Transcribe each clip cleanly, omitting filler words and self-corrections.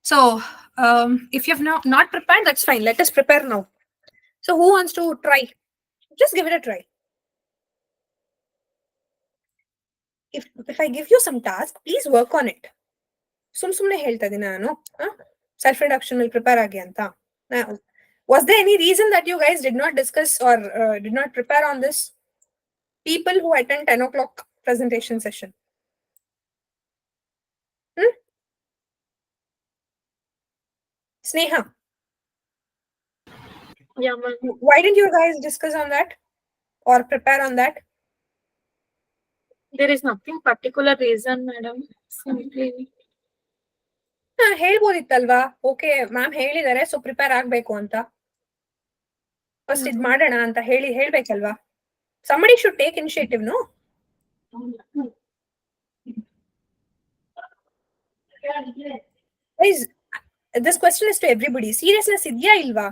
So, if you have not prepared, that's fine. Let us prepare now. So, who wants to try? Just give it a try. If I give you some task, please work on it. ಸುಮ್ನೆ ಹೇಳ್ತಾ ಇದೀನಿ ನಾನು self introduction will prepare ಆಗಿ ಅಂತ. Was there any reason that you guys did not discuss or did not prepare on this? People who attend 10 o'clock presentation session. Sneha. Yeah, ma'am. Why didn't you guys discuss on that or prepare on that? There is nothing particular reason, madam. Simply. ಹೇಳ್ಬೋದಿತ್ತಲ್ವಾ? Okay ma'am ಹೇಳಿದ್ದಾರೆ, so prepare ಆಗ್ಬೇಕು ಅಂತ. First ಇದ್ ಮಾಡೋಣ ಅಂತ ಹೇಳ್ಬೇಕಲ್ವಾ? Somebody should take initiative, no? Guys, this question is to everybody. Seriousness ಇದೆಯಾ ಇಲ್ವಾ?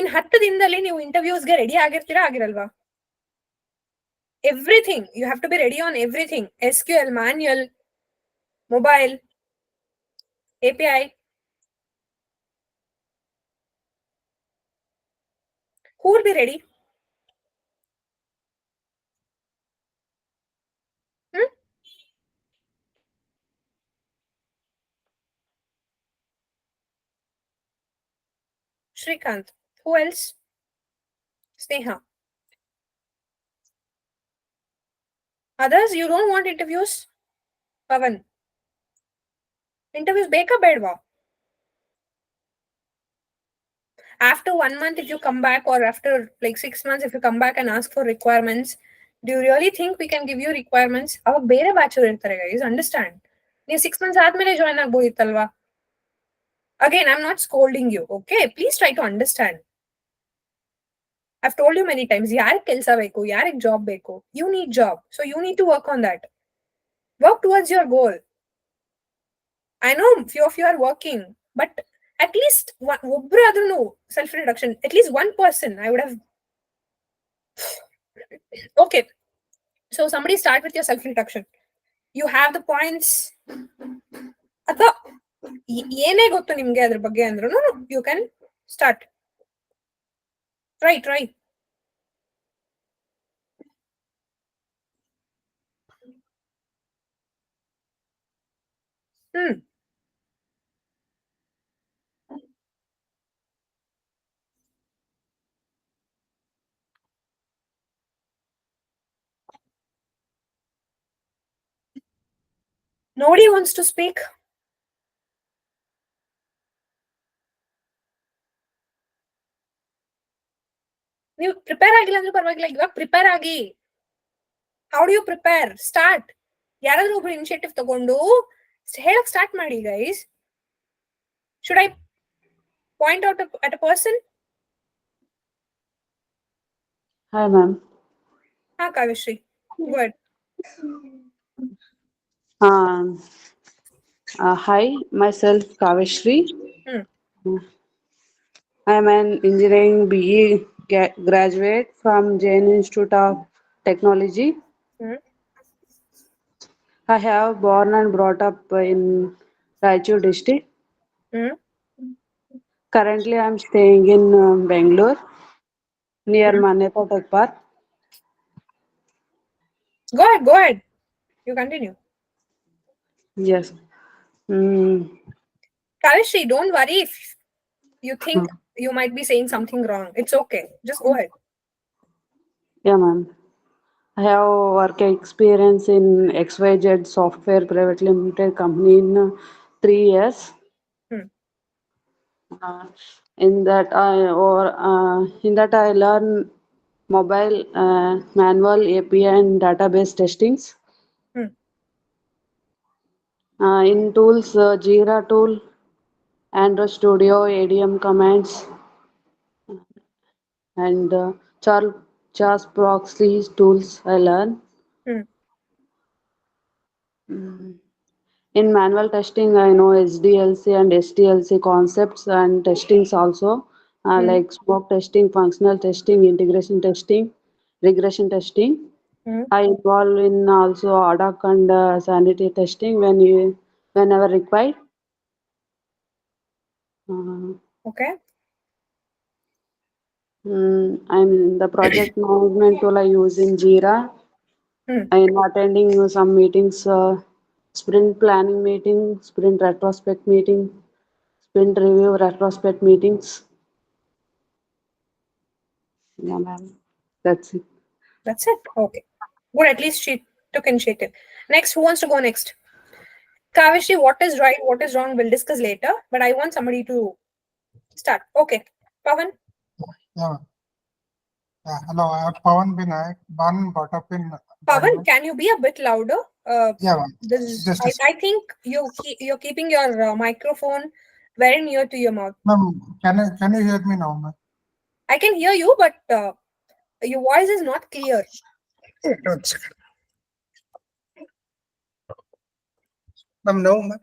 ಇನ್ 10 ದಿನದಲ್ಲಿ ನೀವು ಇಂಟರ್ವ್ಯೂಸ್ಗೆ ready ಆಗಿರ್ತೀರಾ ಆಗಿರಲ್ವಾ? Everything. You have to be ready on everything. SQL, manual, mobile, API. Who will be ready? Shrikant. Who else? Sneha. Others, you don't want interviews? Pavan. Interviews beka bedva? After 1 month, if you come back, or after like 6 months, if you come back and ask for requirements, do you really think we can give you requirements? Our bere bachelor irtare, guys. Understand? You 6 months ಆದ್ಮೇಲೆ join ಆಗ್ಬೋದಿತ್ತಲ್ವಾ? Again, I'm not scolding you, okay? Please try to understand. I've told you many times, yarik kelsa beku, yarik job beku. You need job, so you need to work on that. Work towards your goal. I know few of you are working, but at least ಒಬ್ರು ಆದ್ರೂ self introduction, at least one person I would have. Okay, so somebody start with your self introduction. You have the points ಅಥವಾ ಏನೇ ಗೊತ್ತು ನಿಮ್ಗೆ ಅದ್ರ ಬಗ್ಗೆ ಅಂದ್ರೂ you can start. Try. Nobody wants to speak. ನೀವು ಪ್ರಿಪೇರ್ ಆಗಿಲ್ಲ ಅಂದ್ರೆ ಪರವಾಗಿಲ್ಲ, ಇವಾಗ ಪ್ರಿಪೇರ್ ಆಗಿ. How do you prepare? Start. ಯಾರಾದ್ರೂ ಒಬ್ರು ಇನಿಷಿಯೇಟಿವ್ ತಗೊಂಡು ಹೇಳಕ್ ಸ್ಟಾರ್ಟ್ ಮಾಡಿ guys. Should I point out at a person? Hi, ma'am. Ha, Kavishri. Good. Hi, myself Kavishri. I am an engineering BE graduate from Jain Institute of Technology. I have born and brought up in Raichur district. Currently, I am staying in Bangalore, near Manyata Tech Park. Go ahead. You continue. Yes. Kavishri, don't worry if you think you might be saying something wrong. It's okay. Just go ahead. Yeah, ma'am. I have work experience in XYZ Software Private Limited company in 3 years. In that I learn mobile manual API and database testings. In tools, Jira tool, Android Studio, ADM commands, and Charles proxy tools I learn. In manual testing, I know SDLC and STLC concepts and testings also, like smoke testing, functional testing, integration testing, regression testing. I involve in also ad hoc and sanity testing when whenever required. Uh, Okay. I'm the project management tool I use in Jira. Hmm. I'm attending some meetings, sprint planning meeting, sprint retrospect meeting, sprint review retrospect meetings. Yeah, ma'am. That's it. That's it. Okay. Good. At least she took initiative. Next, who wants to go next? Kavishri, what is right, what is wrong, we'll discuss later. But I want somebody to start. Okay. Pavan. Yeah, yeah. Hello, I'm Pawan Binayak, born and brought up in Pavan, Bangalore. can you be a bit louder? Yeah, ma'am. This is, Just a I think you're keeping your microphone very near to your mouth. ma'am, can you hear me now, ma'am? I can hear you, but your voice is not clear. Wait 1 second. Ma'am, no, ma'am.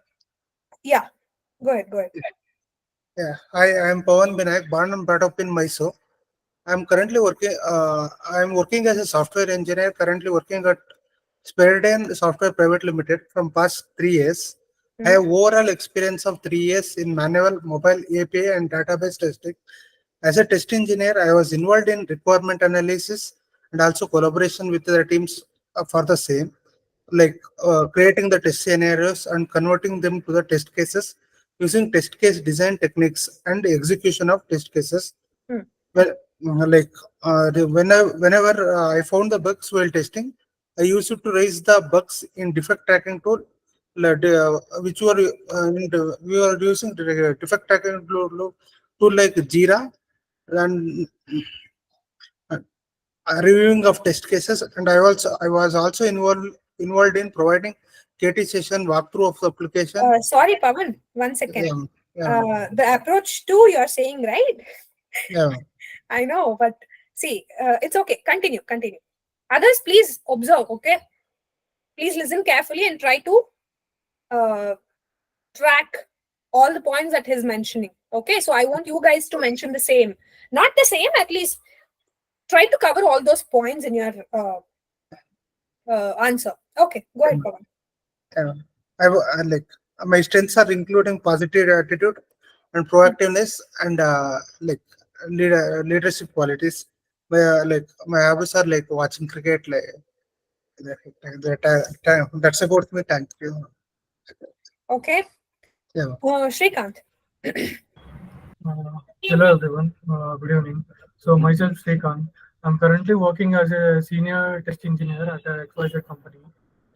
Yeah. Go ahead. Go ahead. Yeah, I am Pawan Binayak, born and brought up in Mysore. I'm currently working. I'm working as a software engineer. Currently working at Speridian Software Private Limited from past 3 years. I Hmm. have overall experience of 3 years in manual, mobile API, and database testing. As a test engineer, I was involved in requirement analysis and also collaboration with the teams for the same, like creating the test scenarios and converting them to the test cases using test case design techniques and execution of test cases. Hmm. Well, like whenever I found the bugs while testing, I used to raise the bugs in defect tracking tool, which were we were using the defect tracking tool like Jira, and uh, reviewing of test cases. And I was also involved in providing KT session walkthrough of the application. Sorry, Pavan. 1 second. Yeah, The approach too, you're saying, right? yeah. I know, but see, it's okay. Continue. Continue. Others, please observe. Okay. Please listen carefully and try to uh, track all the points that he's mentioning. Okay. So I want you guys to mention the same. Not the same, at least try to cover all those points in your answer. Okay. Go ahead, Pavan. Yeah. Like my strengths are including positive attitude and proactiveness and like leadership qualities. My hobbies are like watching cricket. That's about me. Thank you. Okay. Yeah. Shrikant. Hello everyone, good evening. So myself Srikanth. I'm currently working as a senior test engineer at a XYZ company.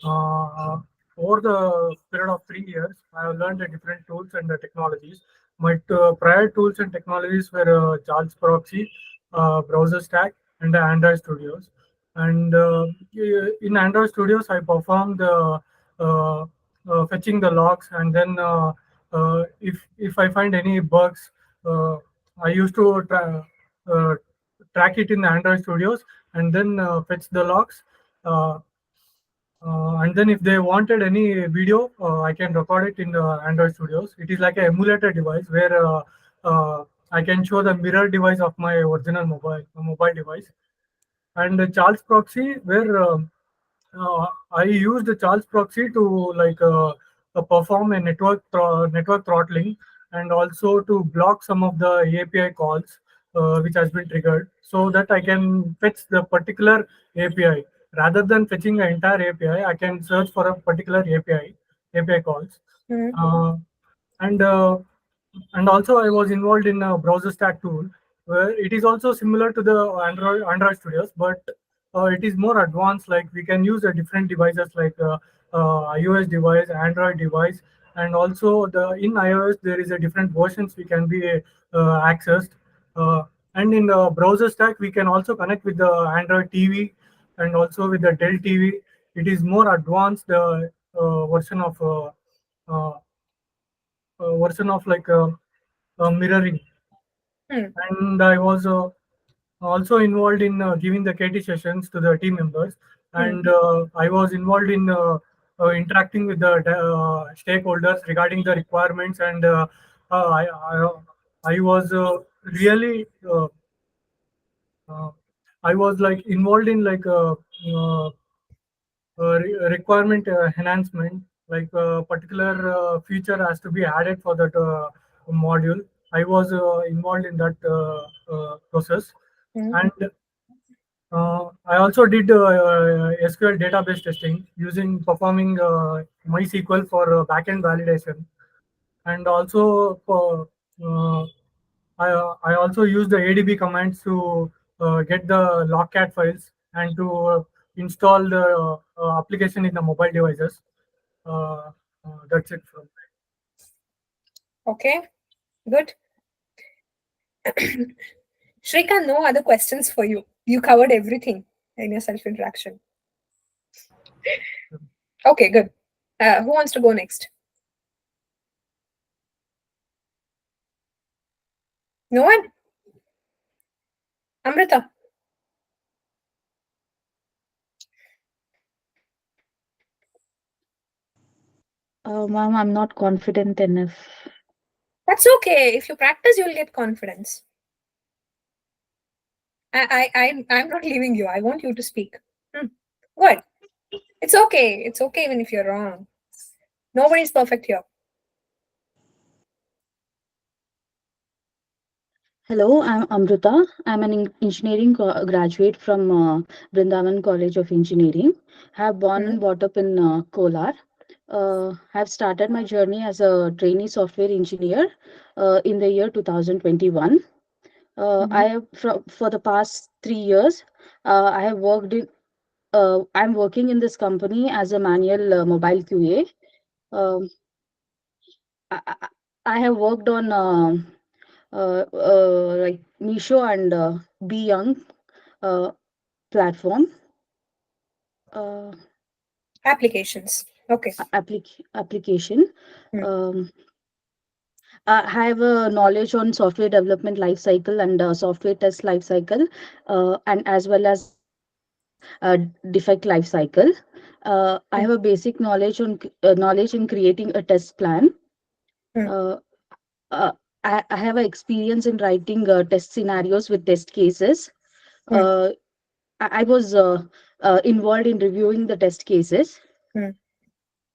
Uh, Over the period of 3 years, I have learned the different tools and the technologies. My prior tools and technologies were Charles Proxy, Browser Stack, and the Android Studios. And in Android Studios, I performed uh, fetching the logs, and then if I find any bugs, uh, I used to track it in the Android Studios and then fetch the logs. Uh, and then if they wanted any video, I can record it in the Android Studios. It is like an emulator device where I can show the mirror device of my original mobile device. And the Charles proxy, where I used the Charles proxy to perform a network throttling, and also to block some of the API calls which has been triggered, so that I can fetch the particular API rather than fetching the entire API. I can search for a particular API calls. Hmm. Uh, and also I was involved in a browser stack tool where it is also similar to the Android Studios, but it is more advanced. Like we can use different devices like iOS device, Android device, and also in iOS there is a different versions we can be accessed. Uh, and in the browser stack we can also connect with the Android TV and also with the Dell TV. It is more advanced version of mirroring. Hmm. And I was also involved in giving the KT sessions to the team members, Hmm. and I was involved in interacting with the stakeholders regarding the requirements, and uh, I, I I was really uh, I was like involved in requirement enhancement like a particular feature has to be added for that module. I was involved in that process, Hmm. and I also did SQL database testing using performing MySQL for backend validation, and also uh, I also use the ADB commands to get the logcat files and to install the application in the mobile devices. That's it from Okay, good. Shrikant, no other questions for you. You covered everything in your self introduction. Okay, good. Who wants to go next? No one? Amrita. Ma'am, I'm not confident enough. That's okay. If you practice, you'll get confidence. I'm not leaving you. I want you to speak. Hmm. Good. It's okay. It's okay even if you're wrong. Nobody's perfect here. Hello, I'm Amrita. I'm an engineering graduate from Brindavan College of Engineering. Have born Hmm. and brought up in Kolar. Have started my journey as a trainee software engineer in the year 2021. Hmm. I have for the past 3 years, I have worked in. I'm working in this company as a manual mobile QA. Um, I, I, I have worked on like Misho and Be Young uh, platform uh, Applications. Okay. application. Hmm. Um, I have a knowledge on software development life cycle and software test life cycle, and as well as defect life cycle. I Hmm. have a basic knowledge on knowledge in creating a test plan. Hmm. Uh, uh, I have a experience in writing test scenarios with test cases. Hmm. Uh, I was involved in reviewing the test cases. Hmm.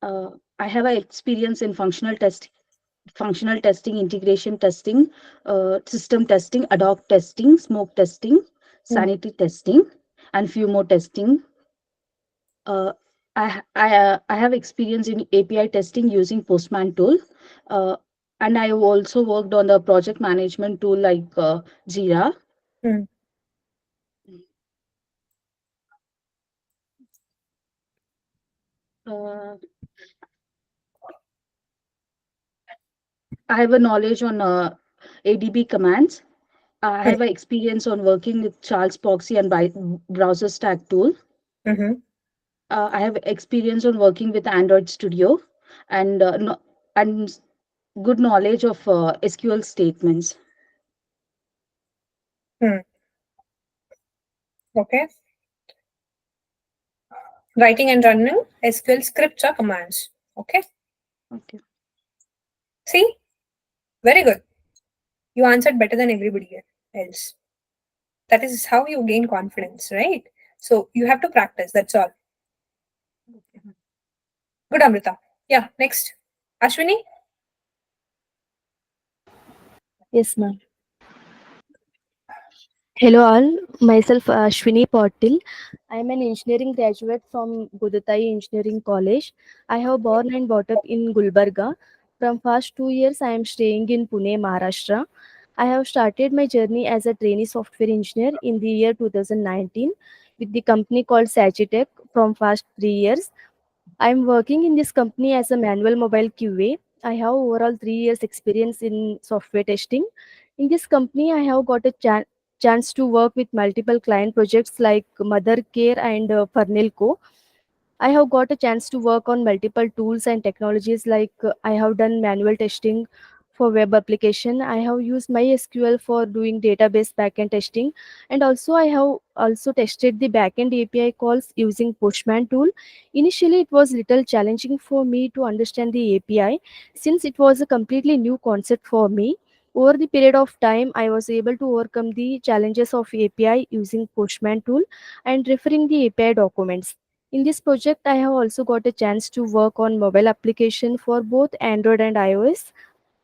Uh, I have a experience in functional testing, integration testing, system testing, ad hoc testing, smoke testing, Hmm. sanity testing, and few more testing. Uh, I have experience in API testing using Postman tool, uh, and I have also worked on the project management tool like Jira. Hmm. Uh, I have a knowledge on ADB commands. I Hmm. have a experience on working with Charles Proxy and browser stack tool. Hmm. I have experience on working with Android Studio and and good knowledge of SQL statements. Hmm. Okay. Writing and running SQL scripts or commands. Okay. Okay. See? Very good. You answered better than everybody else. That is how you gain confidence, right? So you have to practice. That's all. Good, Amrita. Yeah, next. Ashwini? Yes, ma'am. Hello, all. Myself, Ashwini Patil. I am an engineering graduate from Gudatai Engineering College. I have born and brought up in Gulbarga. From past 2 years, I am staying in Pune, Maharashtra. I have started my journey as a trainee software engineer in the year 2019 with the company called Sagitech from past 3 years. I'm working in this company as a manual mobile QA. I have overall 3 years experience in software testing. In this company, I have got a chance to work with multiple client projects like Mother Care and Fernelco. I have got a chance to work on multiple tools and technologies like I have done manual testing for web application. I have used MySQL for doing database backend testing, and also I have also tested the backend API calls using Postman tool. Initially, it was little challenging for me to understand the API since it was a completely new concept for me. Over the period of time, I was able to overcome the challenges of API using Postman tool and referring the API documents. In this project, I have also got a chance to work on mobile application for both Android and iOS.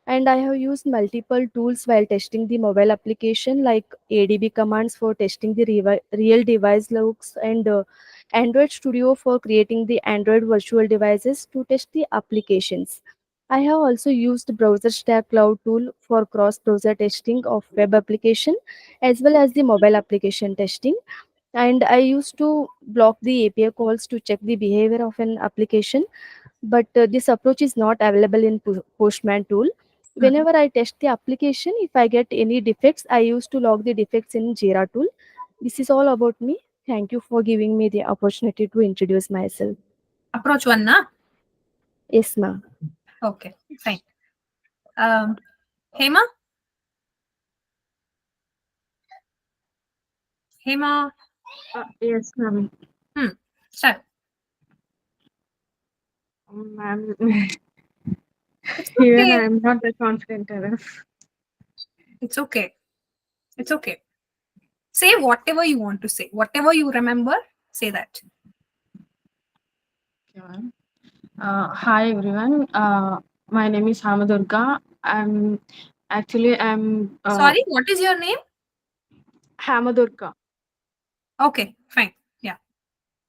And I have used multiple tools while testing the mobile application, like ADB commands for testing the real device looks, and Android Studio for creating the Android virtual devices to test the applications. I have also used Browser Stack Cloud tool for cross-browser testing of web application as well as the mobile application testing. And I used to block the API calls to check the behavior of an application, but this approach is not available in Postman tool. Whenever I test the application, if I get any defects, I used to log the defects in Jira tool. This is all about me. Thank you for giving me the opportunity to introduce myself. Approach one, na? Yes, ma'am. Okay, fine. Hema? Hema? Yes, ma'am. Start. Ma'am, It's even okay. I'm not that confident enough. It's okay. It's okay. Say whatever you want to say. Whatever you remember, say that. Okay, ma'am. Hi everyone. My name is Hamadurga. I'm Sorry, what is your name? Hamadurga. Okay, fine. Yeah.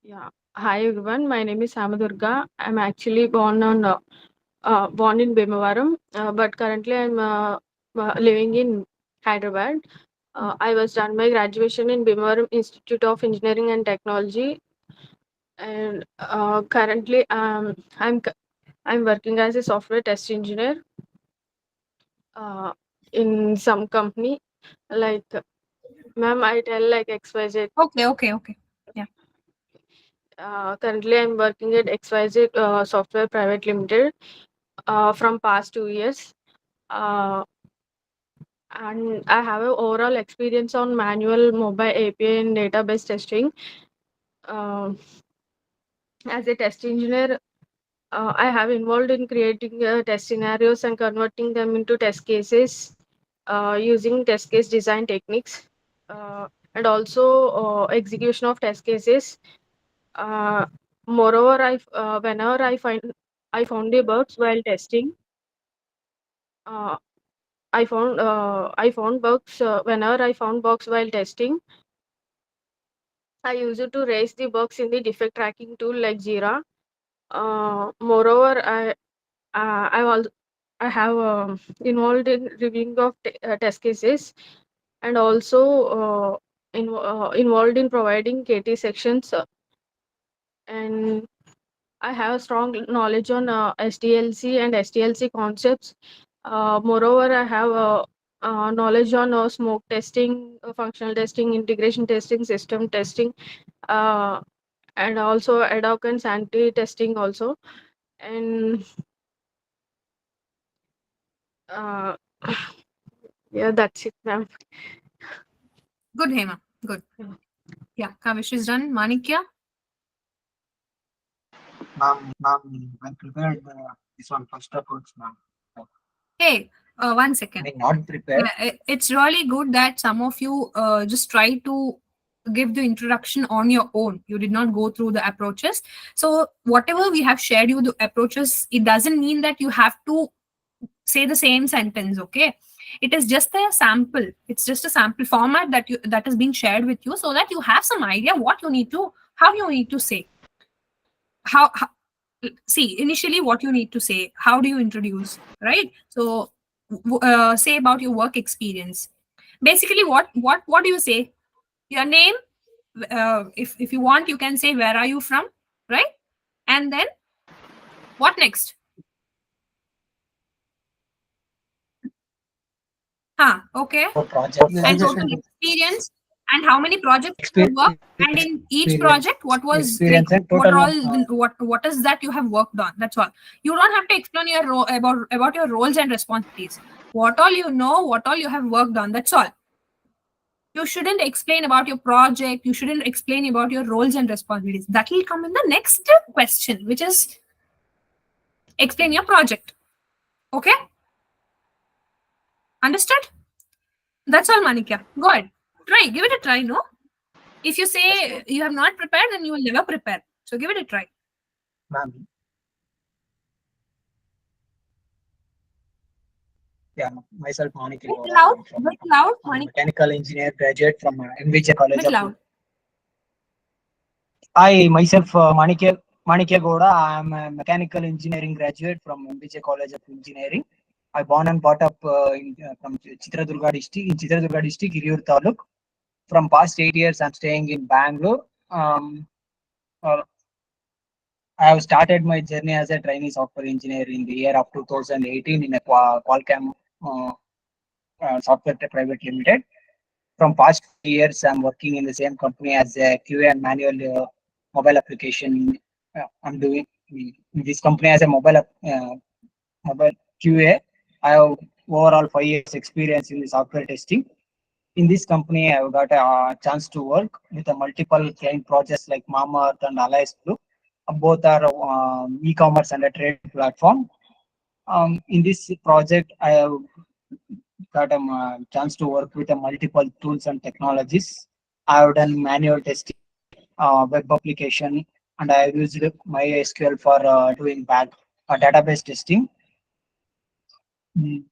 Yeah. Hi everyone. My name is Hamadurga. I'm actually born in Bhimavaram, but currently I'm living in Hyderabad. I was done my graduation in Bhimavaram Institute of Engineering and Technology, and currently I'm working as a software test engineer in some company. Like, ma'am, I tell like XYZ. Okay. Yeah. Currently, I'm working at XYZ Software Private Limited from past 2 years. And I have an overall experience on manual mobile API and database testing. As a test engineer, I have involved in creating test scenarios and converting them into test cases using test case design techniques, and also execution of test cases. Moreover, whenever I found the bugs while testing, uh, I found bugs whenever I found bugs while testing. I use it to raise the bugs in the defect tracking tool like Jira. Moreover, I have involved in reviewing of test cases, and also involved in providing KT sections, and I have strong knowledge on SDLC and SDLC concepts. Moreover, I have knowledge on smoke testing, functional testing, integration testing, system testing, uh, and also ad hoc and sanity testing also. And uh, yeah, that's it, ma'am. Good, Hema. Good. Yeah. Kavish is done. Manikya? Ma'am, I prepared this one first approach, ma'am. Hey, 1 second. Not prepared. It's really good that some of you just try to give the introduction on your own. You did not go through the approaches. So whatever we have shared you the approaches, it doesn't mean that you have to say the same sentence. Okay, it is just a sample. It's just a sample format that is being shared with you, so that you have some idea how you need to say. How see initially what you need to say, how do you introduce, right? So say about your work experience. Basically, what do you say? Your name. If you want, you can say where are you from, right? And then what next? Okay. Project. And total experience, and how many projects you work, and in each project what was like, Experience and what total are all what is that you have worked on. That's all. You don't have to explain your about your roles and responsibilities. What all you know, what all you have worked on, that's all. You shouldn't explain about your project, you shouldn't explain about your roles and responsibilities. That will come in the next question, which is explain your project. Okay, understood? That's all, Manikya. Go ahead, give it a try. No, if you say you have not prepared, then you will never prepare. So give it a try. Ma'am. Yeah, myself Manik Bit Goda. loud, I'm from bit loud, I'm a Manik. mechanical engineer graduate from MVJ College Bit of. loud. I myself Manikya Goda. I'm a mechanical engineering graduate from MVJ College of Engineering. I born and brought up from Chitradurga district in Chitradurga district, Hiriyur Taluk. From past 8 years, I'm staying in Bangalore. Uh, I have started my journey as a trainee software engineer in the year of 2018 in a Qualcomm uh, Software Private Limited. From past 5 years, I'm working in the same company as a QA and manual mobile application. I'm doing in this company as a mobile QA. I have overall 5 years experience in the software testing. In this company, I've got a chance to work with a multiple client projects like Mamaearth and Alliance Blue. Both are e-commerce and a trading platform. In this project, I have got a chance to work with multiple tools and technologies. I have done manual testing, web application, and I have used MySQL for doing database testing. Mm.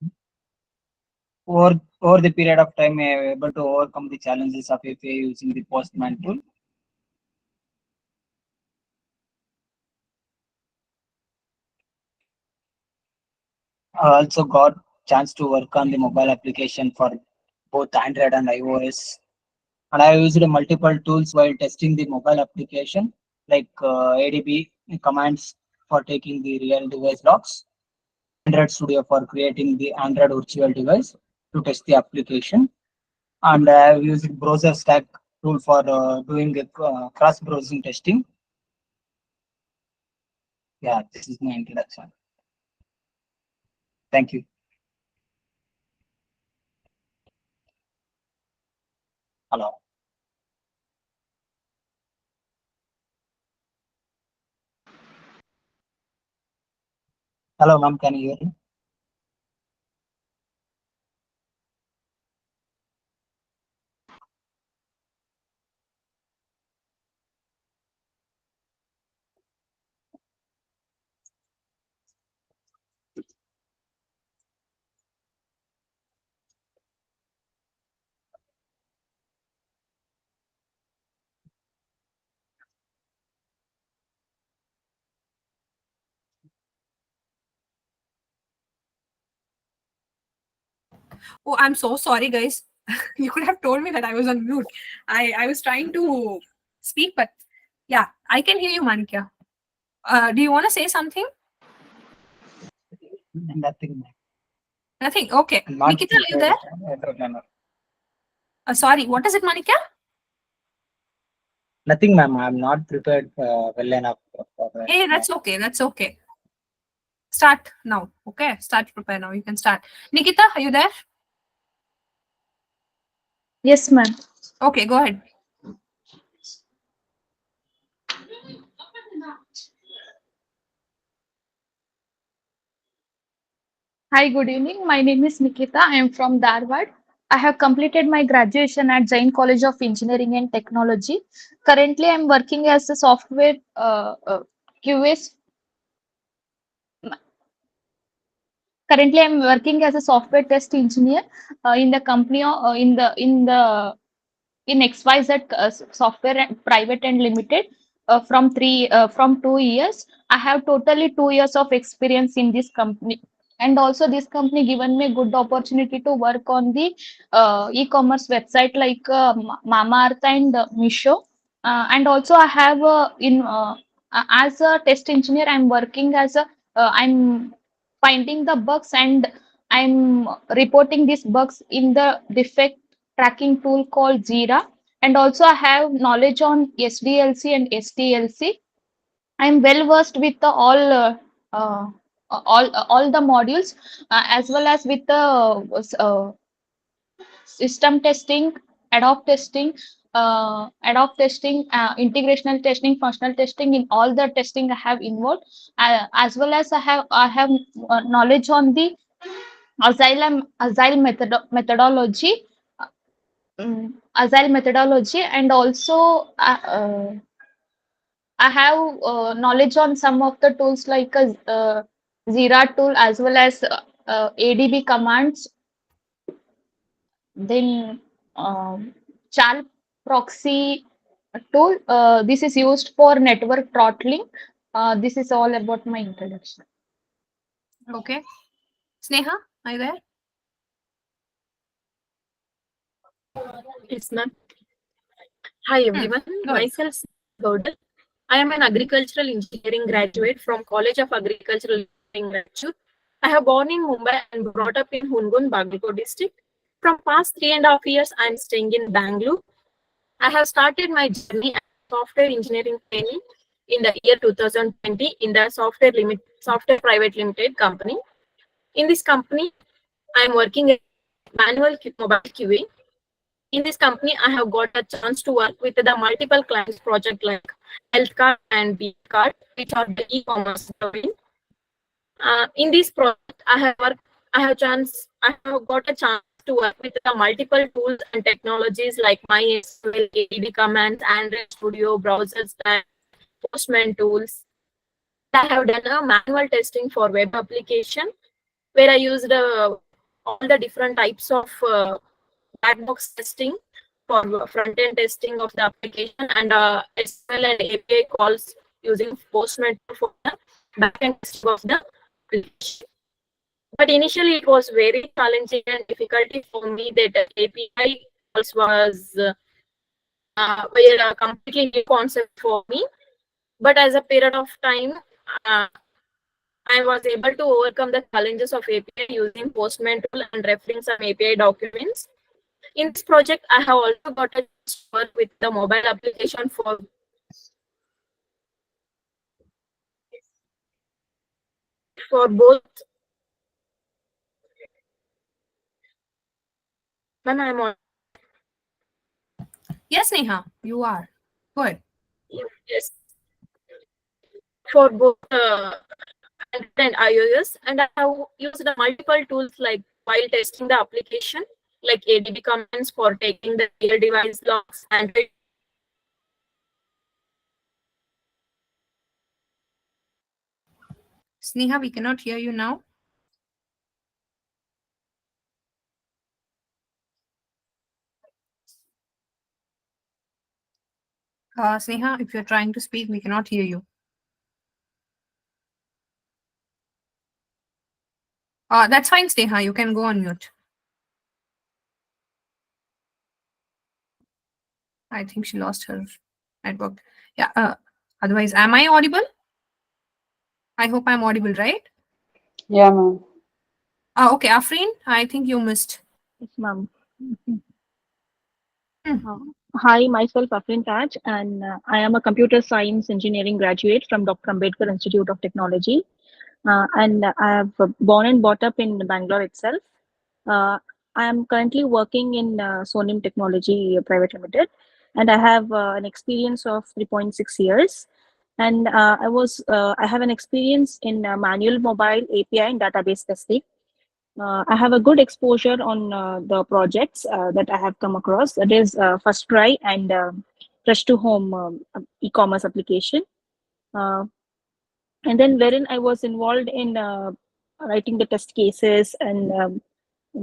Over the period of time, I am able to overcome the challenges of API using the Postman tool. I also got chance to work on the mobile application for both Android and iOS. And I used multiple tools while testing the mobile application, like ADB commands for taking the real device logs, Android Studio for creating the Android virtual device to test the application, and I have used browser stack tool for doing cross browsing testing. Yeah, this is my introduction. Thank you. Hello. Hello, ma'am. Can you hear me? Oh, I'm so sorry, guys. You could have told me that I was on mute. I was trying to speak, but yeah, I can hear you, Manikya. Do you want to say something? Nothing, ma'am. Nothing. Okay. I'm not Nikita, are you there? prepared. Sorry, what is it, Manikya? Nothing, ma'am. I'm not prepared well enough for that. Hey, that's okay. That's okay. Start now. Okay, start to prepare now. You can start. Nikita, are you there? Yes, ma'am. Okay, go ahead. Hi, good evening. My name is Nikita. I am from Dharwad. I have completed my graduation at Jain College of Engineering and Technology. Currently, I am working as a software QA. Currently, I am working as a software test engineer in the company in XYZ Software Private and Limited from 2 years. I have totally 2 years of experience in this company, and also this company given me good opportunity to work on the e-commerce website like Mamaearth and Misho. And also I have in as a test engineer, I'm working as a I'm finding the bugs and I'm reporting these bugs in the defect tracking tool called Jira, and also I have knowledge on SDLC and STLC. I'm well versed with uh, all the modules as well as with the system testing, ad hoc testing, integrational testing, functional testing. In all the testing I have involved, as well as I have knowledge on the agile methodology, agile methodology, and also I have knowledge on some of the tools like a Zira tool as well as ADB commands. Then Chal proxy tool. This is used for network throttling. This is all about my introduction. Okay. Sneha, are you there? It's not. Hi everyone, Go ahead. myself Gaudal. I am an agricultural engineering graduate from College of Agricultural Engineering, Raichur. I have born in Mumbai and brought up in Hungun, Bagalkot district. From past 3.5 years, I am staying in Bangalore. I have started my journey as a software engineering training in the year 2020 in the software private limited company. In this company, I am working as manual mobile QA. In this company, I have got a chance to work with the multiple clients project like health card and B card, which are the e-commerce domain. In this project, I have got a chance to work with the multiple tools and technologies like MySQL, ADB commands, Android Studio, browsers, and Postman tools. I have done a manual testing for web application where I used all the different types of black box testing for front end testing of the application and SQL and API calls using Postman for the back end testing of the application. But initially, it was very challenging and difficult for me that API calls was were a completely new concept for me. But as a period of time, uh, I was able to overcome the challenges of API using Postman tool and referring some API documents. In this project, I have also got a chance to work with the mobile application for both. When I'm on, Yes, Neha, you are. Good. yes, for both Android and iOS, and I have used the multiple tools like while testing the application, like ADB commands for taking the real device logs, Android. Sneha, we cannot hear you now. Sneha, if you're trying to speak, we cannot hear you. That's fine, Sneha. You can go on mute. I think she lost her network. Yeah. Otherwise, am I audible? I hope I'm audible, right? Yeah, ma'am. Okay, Afreen, I think you missed. Yes, ma'am. Hmm. Hi, myself Afrin Taj, and I am a computer science engineering graduate from Dr. Ambedkar Institute of Technology. And I have born and brought up in Bangalore itself. Uh, I am currently working in Sonim Technology Private Limited, and I have an experience of 3.6 years. And I have an experience in manual mobile API and database testing. I have a good exposure on the projects that I have come across. That is First Try and Fresh to Home e-commerce application. Uh, and then wherein I was involved in writing the test cases and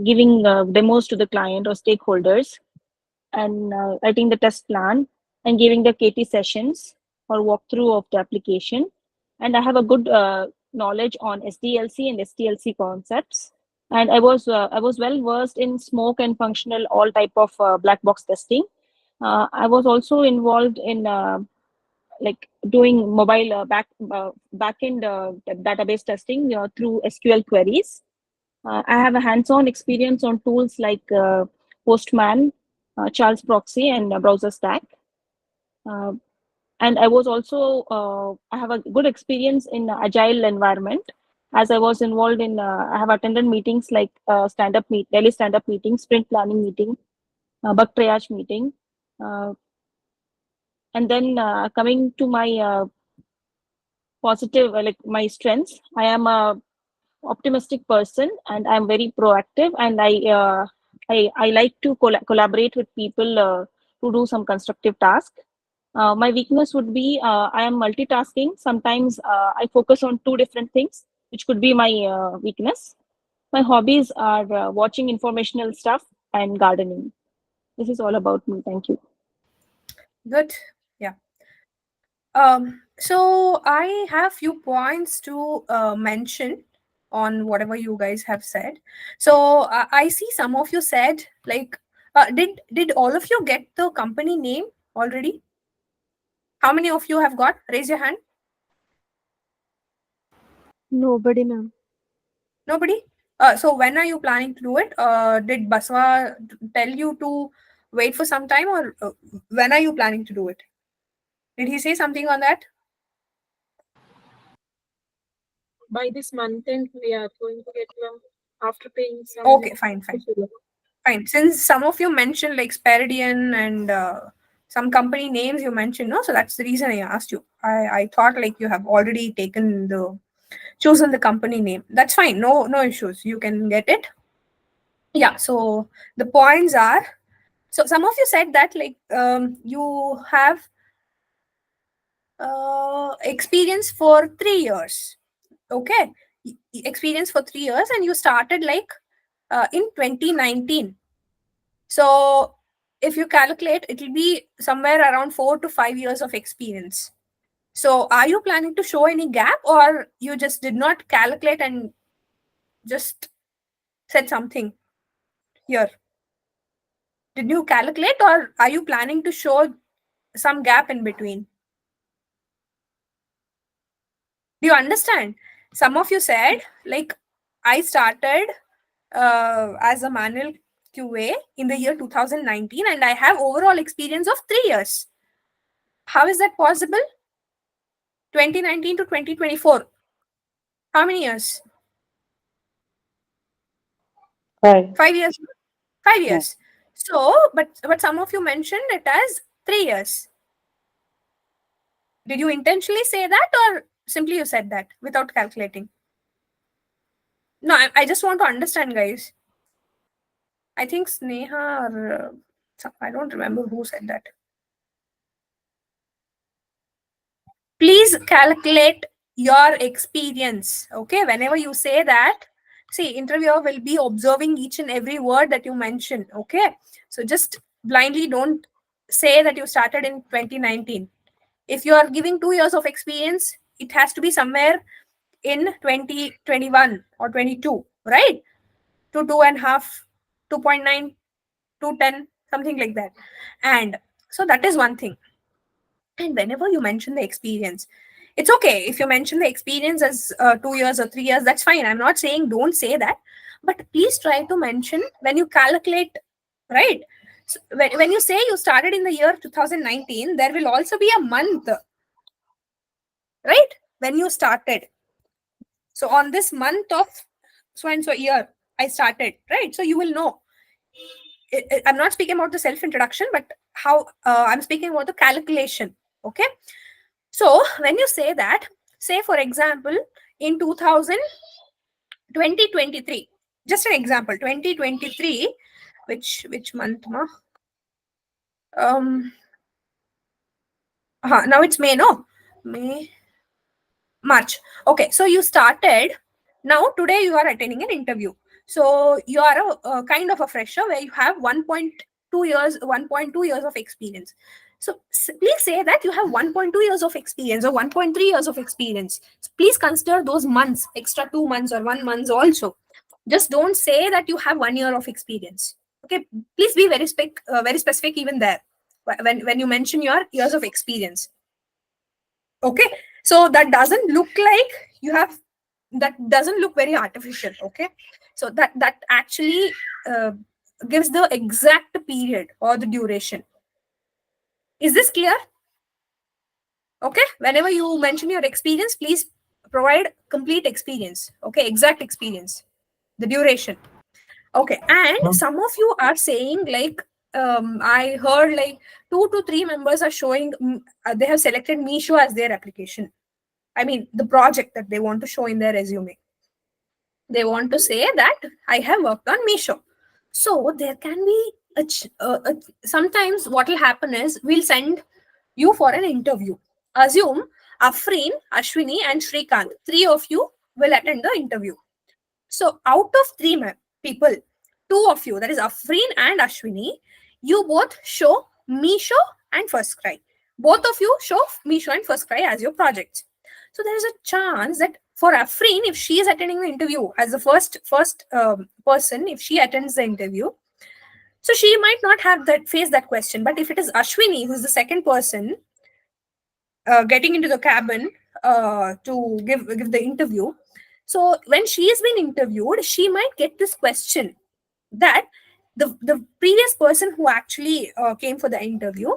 giving demos to the client or stakeholders and writing the test plan and giving the KT sessions or walkthrough of the application. And I have a good knowledge on SDLC and STLC concepts. And I was well versed in smoke and functional all type of black box testing. I was also involved in like doing mobile backend database testing through SQL queries. I have a hands-on experience on tools like Postman, Charles Proxy, and Browser Stack. Uh, and I was also I have a good experience in agile environment as I was involved in. I have attended meetings like daily stand-up meeting, sprint planning meeting, bug triage meeting, uh, and then coming to my positive like my strengths. I am a optimistic person and I'm very proactive and I like to collaborate with people to do some constructive task. My weakness would be I am multitasking. Sometimes I focus on two different things, which could be my weakness. My hobbies are watching informational stuff and gardening. This is all about me. Thank you. Good. Yeah. So I have few points to mention on whatever you guys have said. So I see some of you said like, did all of you get the company name already? How many of you have got? Raise your hand. Nobody, ma'am. Nobody. So when are you planning to do it? Did Baswa tell you to wait for some time, or when are you planning to do it? Did he say something on that? By this month end, we are going to get them after paying some. Okay, fine. Fine. Since some of you mentioned like Speridian and some company names you mentioned, no? So that's the reason I asked you. I thought like you have already chosen the company name. That's fine. No issues. You can get it. Yeah. So the points are, so some of you said that like you have experience for 3 years. Okay. Experience for 3 years, and you started like in 2019. So if you calculate, it will be somewhere around 4 to 5 years of experience. So are you planning to show any gap, or you just did not calculate and just said something here? Did you calculate, or are you planning to show some gap in between? Do you understand? Some of you said like, I started as a manual QA in the year 2019, and I have overall experience of 3 years. How is that possible? 2019 to 2024. How many years? 5 years. 5 years. So, but some of you mentioned it as 3 years. Did you intentionally say that, or simply you said that without calculating? No, I just want to understand, guys. I think Sneha or I don't remember who said that. Please calculate your experience. Okay, whenever you say that, see, interviewer will be observing each and every word that you mention. Okay, so just blindly don't say that you started in 2019. If you are giving 2 years of experience, it has to be somewhere in 2021 or 22, right? To 2.5, 2.9, 210, something like that. And so that is one thing. And whenever you mention the experience, it's okay if you mention the experience as 2 years or 3 years, that's fine. I'm not saying don't say that, but please try to mention when you calculate, right? So when you say you started in the year 2019, there will also be a month, right? When you started. So on this month of so and so year, I started, right? So you will know. I'm not speaking about the self introduction, but how I'm speaking about the calculation. Okay. So when you say that, say for example, in 2023, just an example, 2023, which month, ma? Now it's May, no? May, March. Okay, so you started. Now today you are attending an interview. So you are a kind of a fresher where you have 1.2 years of experience. So please say that you have 1.2 years of experience or 1.3 years of experience. So please consider those months, extra 2 months or 1 month also. Just don't say that you have 1 year of experience. Okay, please be very specific even there when you mention your years of experience. Okay, so that doesn't look like you have, that doesn't look very artificial. Okay, so that actually gives the exact period or the duration. Is this clear? Okay, whenever you mention your experience, please provide complete experience. Okay, exact experience, the duration. Okay, and some of you are saying like, I heard like 2 to 3 members are showing they have selected Misho as their application. I mean, the project that they want to show in their resume. They want to say that I have worked on Misho. So there can be sometimes what will happen is we'll send you for an interview. Assume Afreen, Ashwini, and Shrikant, three of you will attend the interview. So out of three people, two of you, that is Afreen and Ashwini, you both show Meesho and First Cry. Both of you show Meesho and First Cry as your projects. So there is a chance that for Afreen, if she is attending the interview as the first person, if she attends the interview, so she might not have that face that question. But if it is Ashwini, who is the second person getting into the cabin to give the interview, so when she is being interviewed, she might get this question that the previous person who actually came for the interview,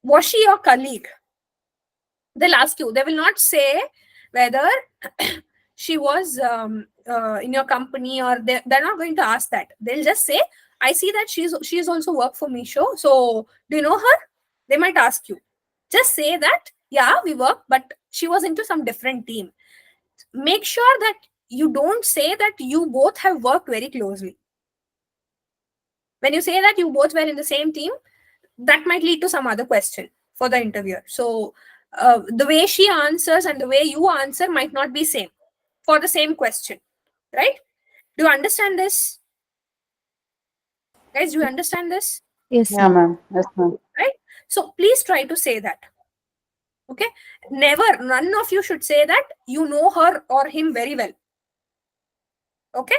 was she your colleague? They'll ask you. They will not say whether she was in your company, or they're not going to ask that. They'll just say, I see that she's also worked for Meesho. So do you know her? They might ask you. Just say that, yeah, we work, but she was into some different team. Make sure that you don't say that you both have worked very closely. When you say that you both were in the same team, that might lead to some other question for the interviewer. So the way she answers and the way you answer might not be same for the same question, right? Do you understand this? Guys, do you understand this? Yes, Yeah, ma'am. ma'am. Yes, ma'am. Right? So please try to say that. Okay? Never, none of you should say that you know her or him very well. Okay?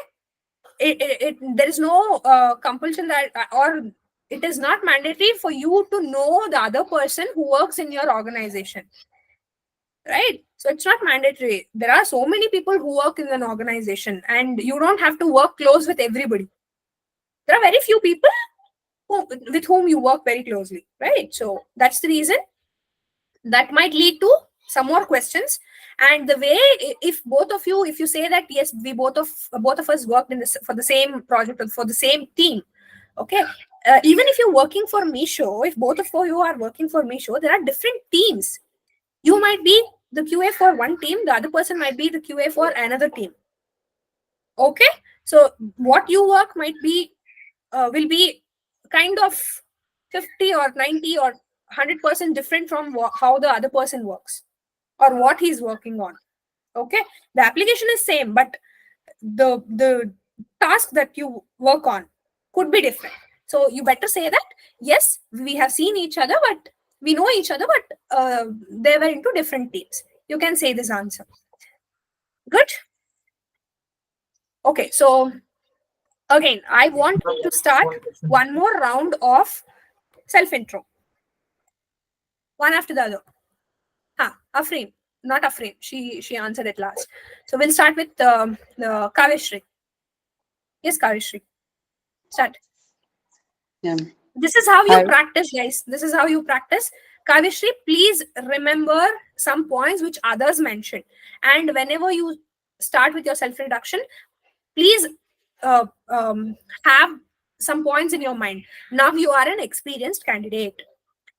There is no compulsion that, or it is not mandatory for you to know the other person who works in your organization. Right? So it's not mandatory. There are so many people who work in an organization, and you don't have to work close with everybody. There are very few people with whom you work very closely, right? So that's the reason that might lead to some more questions. And the way, if both of you, if you say that yes, we both of us worked in this for the same project or for the same team, okay, even if you're working for Meesho, if both of you are working for Meesho, there are different teams. You might be the QA for one team, the other person might be the QA for another team. Okay, so what you work might be will be kind of 50 or 90 or 100% different from how the other person works or what he's working on. Okay, the application is same, but the task that you work on could be different. So you better say that yes, we have seen each other, but we know each other, but they were into different teams. You can say this answer. Good. Okay, so again, I want to start one more round of self intro, one after the other. Afreen, not Afreen. She answered it last. So we'll start with the Kaveshri. Yes, Kaveshri. Start. Yeah. This is how you Hi. practice, guys. This is how you practice. Kaveshri, please remember some points which others mentioned. And whenever you start with your self-introduction, please have some points in your mind. Now you are an experienced candidate.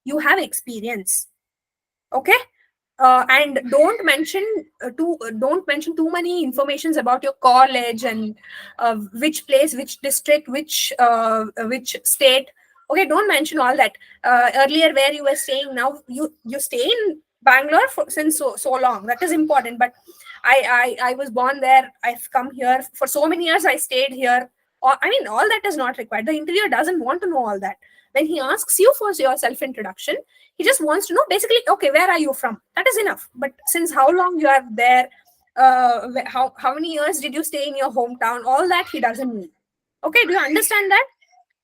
You have experience. Okay? And don't mention too many informations about your college and which place, which district, which state. Okay, don't mention all that. Earlier where you were staying, now you stay in Bangalore since so long. That is important. But I was born there. I've come here for so many years. I stayed here. I mean, all that is not required. The interviewer doesn't want to know all that. When he asks you for your self introduction, he just wants to know basically, okay, where are you from? That is enough. But since how long you are there, how many years did you stay in your hometown? All that he doesn't need. Okay, do you understand that?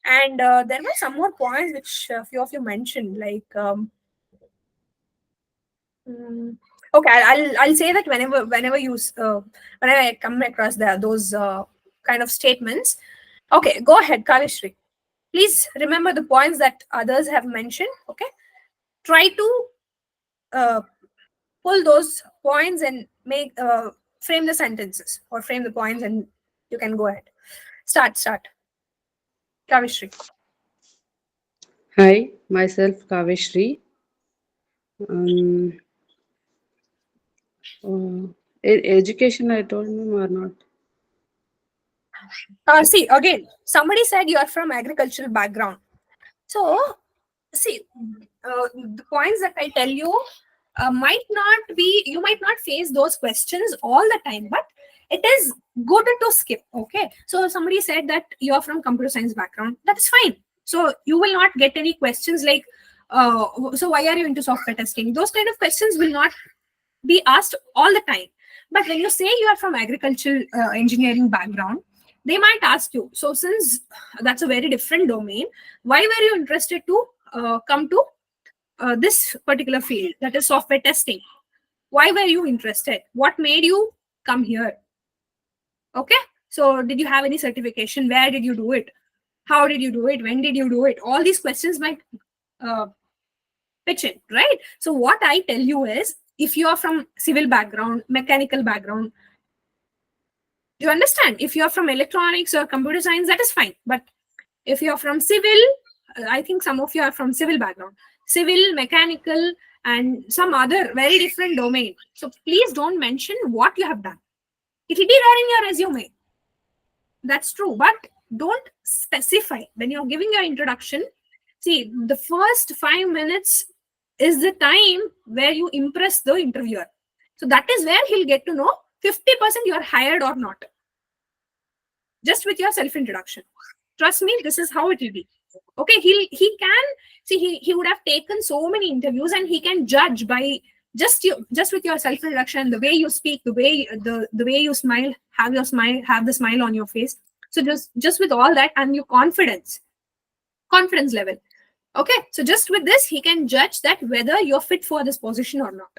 And there were some more points which a few of you mentioned, like okay, I'll say that whenever you whenever I come across those kind of statements. Okay, go ahead, Kavishri. Please remember the points that others have mentioned. Okay, try to pull those points and make frame the sentences or frame the points, and you can go ahead. Start. Kavishri. Hi, myself Kaveshri. Um, Education, I told him or not. See, again, somebody said you are from agricultural background. So see, the points that I tell you might not be, you might not face those questions all the time, but it is good to skip. Okay, so somebody said that you're from computer science background, that's fine. So you will not get any questions like, so why are you into software testing? Those kind of questions will not be asked all the time. But when you say you are from agricultural engineering background, they might ask you, so since that's a very different domain, why were you interested to come to this particular field, that is software testing? Why were you interested? What made you come here? Okay, so did you have any certification? Where did you do it? How did you do it? When did you do it? All these questions might uh, pitch in, right? So what I tell you is, if you are from civil background, mechanical background, you understand, if you are from electronics or computer science, that is fine. But if you are from civil, I think some of you are from civil background, civil, mechanical, and some other very different domain, so please don't mention what you have done. It will be there in your resume, that's true, but don't specify when you're giving your introduction. See, the first 5 minutes is the time where you impress the interviewer. So that is where he'll get to know 50% you're hired or not. Just with your self introduction. Trust me, this is how it will be. Okay, he can see, he would have taken so many interviews and he can judge by just with your self introduction, the way you speak, the way you smile, have the smile on your face. So just with all that and your confidence level. Okay, so just with this, he can judge that whether you're fit for this position or not.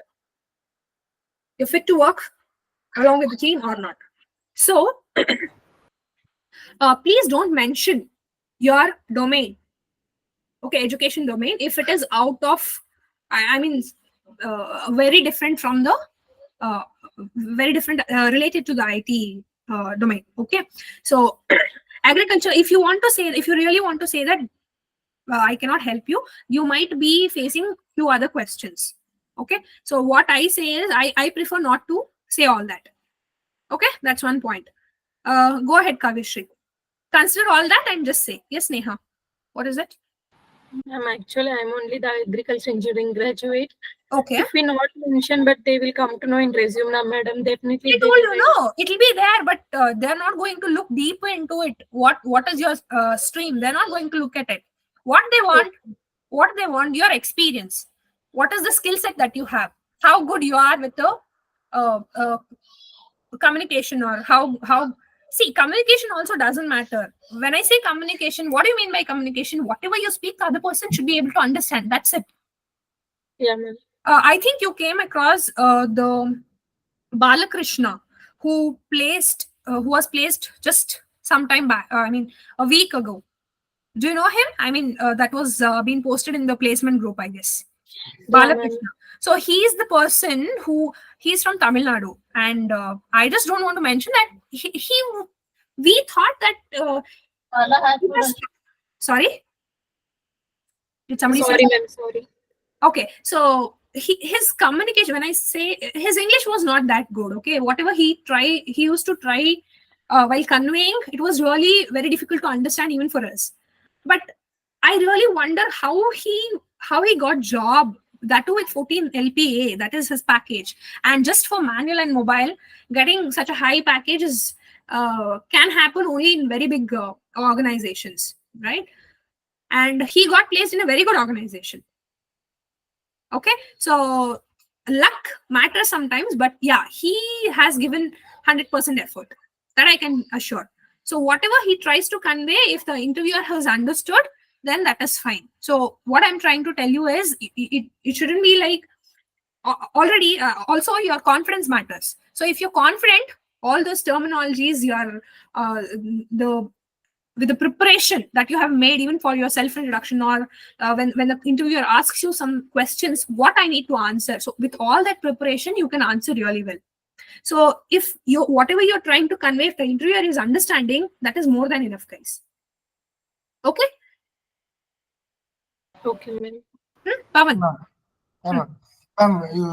You're fit to work along with the team or not. So please don't mention your domain. Okay, education domain, if it is out of, I mean, very different from the, uh, very different, related to the IT domain. Okay, so agriculture, if you really want to say that I cannot help you, you might be facing few other questions. Okay, so what I say is, I prefer not to say all that. Okay, that's one point. Go ahead, Kavishri. Consider all that and just say, yes, Neha. What is it? I'm only the agriculture engineering graduate. Okay. If we not mention, but they will come to know in resume, now, madam. Definitely. I told you, no, it'll be there, but they're not going to look deeper into it. What is your stream? They're not going to look at it. What they want, your experience. What is the skill set that you have? How good you are with the communication, or how. See, communication also doesn't matter. When I say communication, what do you mean by communication? Whatever you speak, the other person should be able to understand. That's it. Yeah, ma'am. I think you came across the Balakrishna, who was placed just some time back. I mean, a week ago. Do you know him? I mean, that was being posted in the placement group, I guess. Balakrishna. So he's the person he's from Tamil Nadu, and I just don't want to mention that we thought that. Sorry. Did somebody say? Sorry, ma'am. Sorry. Okay, so his communication, when I say, his English was not that good. Okay, whatever he used to try while conveying, it was really very difficult to understand even for us. But I really wonder how he got job, that too with 14 LPA, that is his package. And just for manual and mobile, getting such a high package is can happen only in very big organizations, right? And he got placed in a very good organization. Okay, so luck matters sometimes, but yeah, he has given 100% effort, that I can assure. So whatever he tries to convey, if the interviewer has understood, then that is fine. So what I'm trying to tell you is, it shouldn't be like, already also your confidence matters. So if you're confident, all those terminologies, your the with the preparation that you have made, even for your self introduction, or when the interviewer asks you some questions, what I need to answer, so with all that preparation you can answer really well. So if you, whatever you're trying to convey, if the interviewer is understanding, that is more than enough, guys. Okay. Okay, ma'am. Pavan.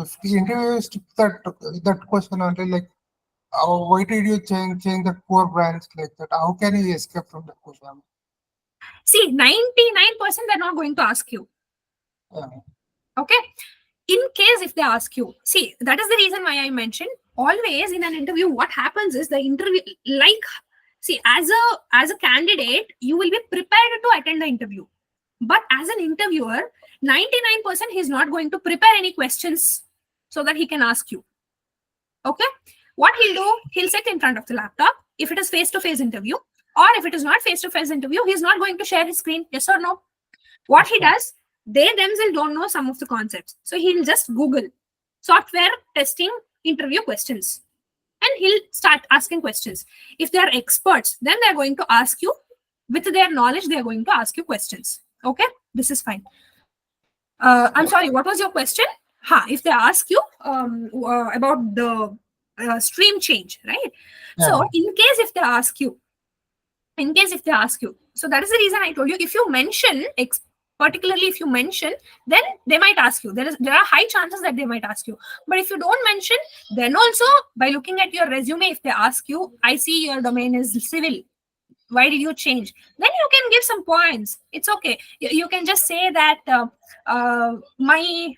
If the interviewer is to that question only, like, why did you change that poor branch like that? How can you escape from that question? See, 99% they're not going to ask you. Okay. In case if they ask you, see, that is the reason why I mentioned always in an interview, what happens is the interview, like, see, as a candidate, you will be prepared to attend the interview. But as an interviewer, 99% he's not going to prepare any questions so that he can ask you. Okay. What he'll do, he'll sit in front of the laptop. If it is face-to-face interview, or if it is not face-to-face interview, he's not going to share his screen. Yes or no? What he does, they themselves don't know some of the concepts. So he'll just Google software testing interview questions and he'll start asking questions. If they are experts, then they're going to ask you, with their knowledge, they're going to ask you questions. Okay, this is fine. I'm sorry, what was your question? If they ask you about the stream change, right? So in case if they ask you, so that is the reason I told you, if you mention particularly if you mention, then they might ask you. There are high chances that they might ask you. But if you don't mention, then also by looking at your resume, if they ask you, I see your domain is civil, why did you change, then you can give some points. It's okay. You can just say that my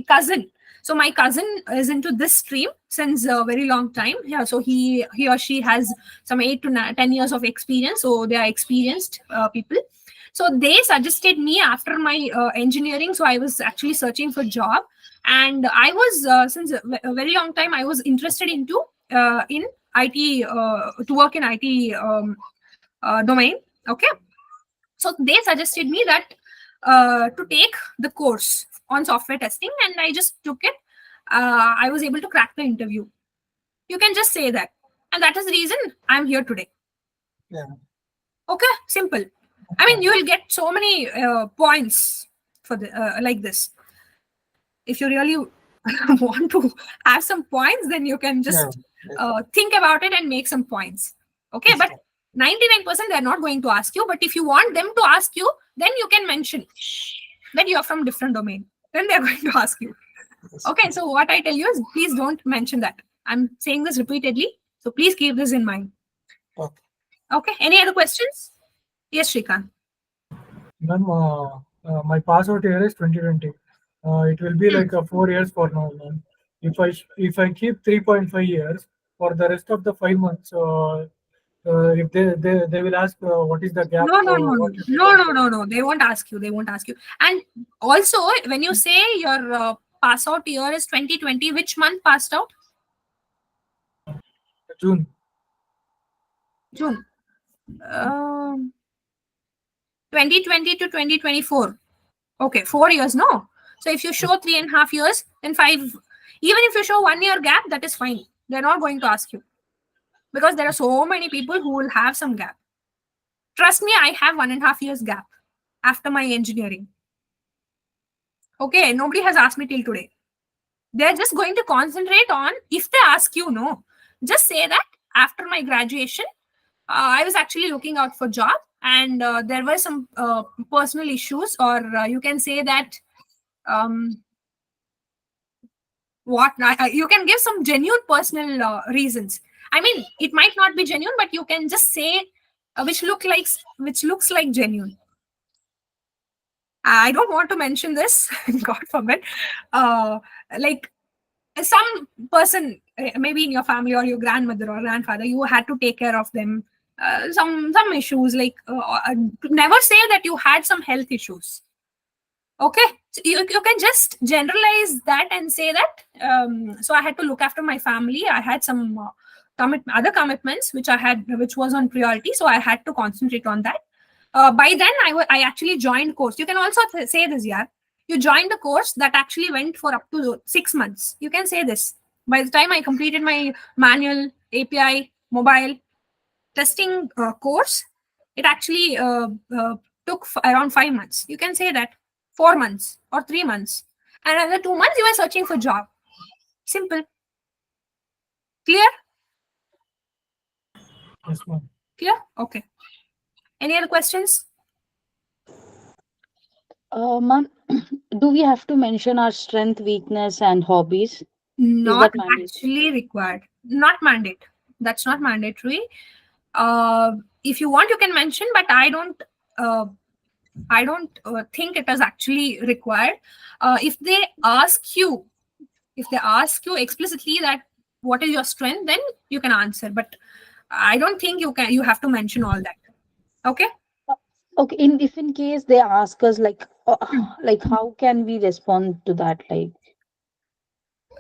cousin, so my cousin is into this stream since a very long time. Yeah, so he or she has some 8 to 10 years of experience, so they are experienced people. So they suggested me after my engineering, so I was actually searching for job, and I was since a very long time I was interested into in IT, to work in IT domain. Okay, so they suggested me that to take the course on software testing, and I just took it. I was able to crack the interview. You can just say that, and that is the reason I'm here today. Yeah. Okay, simple. I mean, you will get so many points for the like this. If you really want to have some points, then you can just think about it and make some points. Okay, but 99% they're not going to ask you. But if you want them to ask you, then you can mention that you are from different domain. Then they're going to ask you. Okay, so what I tell you is, please don't mention that. I'm saying this repeatedly, so please keep this in mind. Okay, any other questions? Yes, Shrikant. Ma'am, my pass out year is 2020. It will be like 4 years for now, ma'am. If I keep 3.5 years for the rest of the 5 months, if they will ask what is the gap. No. They won't ask you. And also, when you say your pass out year is 2020, which month passed out? June. June. 2020 to 2024. Okay, 4 years, no? So if you show 3.5 years, then 5, even if you show 1 year gap, that is fine. They're not going to ask you. Because there are so many people who will have some gap. Trust me, I have 1.5 years gap after my engineering. Okay, nobody has asked me till today. They're just going to concentrate on, if they ask you, no, just say that after my graduation, I was actually looking out for job, and there were some personal issues, or you can say that you can give some genuine personal reasons. I mean, it might not be genuine, but you can just say which looks like genuine. I don't want to mention this, God forbid. Like some person, maybe in your family or your grandmother or grandfather, you had to take care of them. Some issues, like never say that you had some health issues. Okay, so you can just generalize that and say that so I had to look after my family. I had some other commitments which was on priority, so I had to concentrate on that. By then I actually joined course. You can also say this, yeah, you joined the course that actually went for up to 6 months. You can say this. By the time I completed my manual, API, mobile testing course, it actually took around 5 months. You can say that. 4 months or 3 months, and another 2 months you were searching for job. Simple. Clear? Yes, ma'am. Clear? Okay. Any other questions? Ma'am, do we have to mention our strength, weakness, and hobbies? Not that mandatory? actually required. Not mandate. That's not mandatory. If you want, you can mention, but I don't I don't think it is actually required. If they ask you, if they ask you explicitly that what is your strength, then you can answer. But I don't think you have to mention all that. Okay. Okay, if in case they ask us like how can we respond to that? Like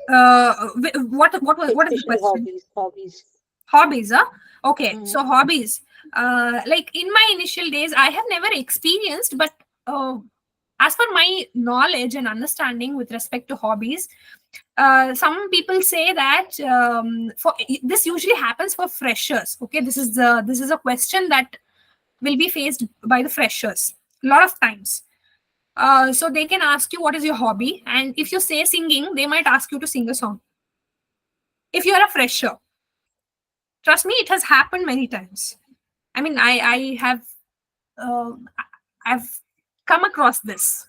What is the especially question? hobbies. Hobbies, huh? Okay, Mhm. so hobbies. Like in my initial days, I have never experienced, but as per my knowledge and understanding with respect to hobbies, some people say that for this usually happens for freshers. Okay, this is a question that will be faced by the freshers a lot of times. So they can ask you what is your hobby, and if you say singing, they might ask you to sing a song. If you are a fresher, trust me, it has happened many times. I mean, I have uh, I've come across this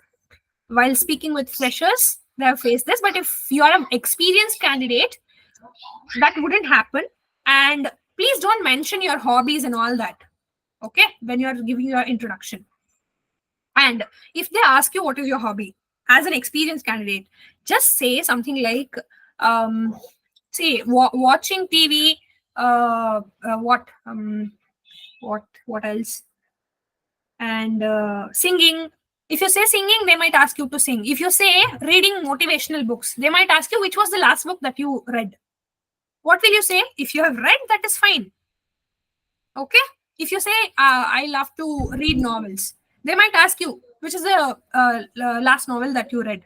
while speaking with freshers. They have faced this, but if you are an experienced candidate, that wouldn't happen. And please don't mention your hobbies and all that. Okay, when you are giving your introduction. And if they ask you what is your hobby as an experienced candidate, just say something like, see, watching TV. What else? And singing. If you say singing, they might ask you to sing. If you say reading motivational books, they might ask you which was the last book that you read. What will you say? If you have read, that is fine. Okay. If you say I love to read novels, they might ask you which is the last novel that you read.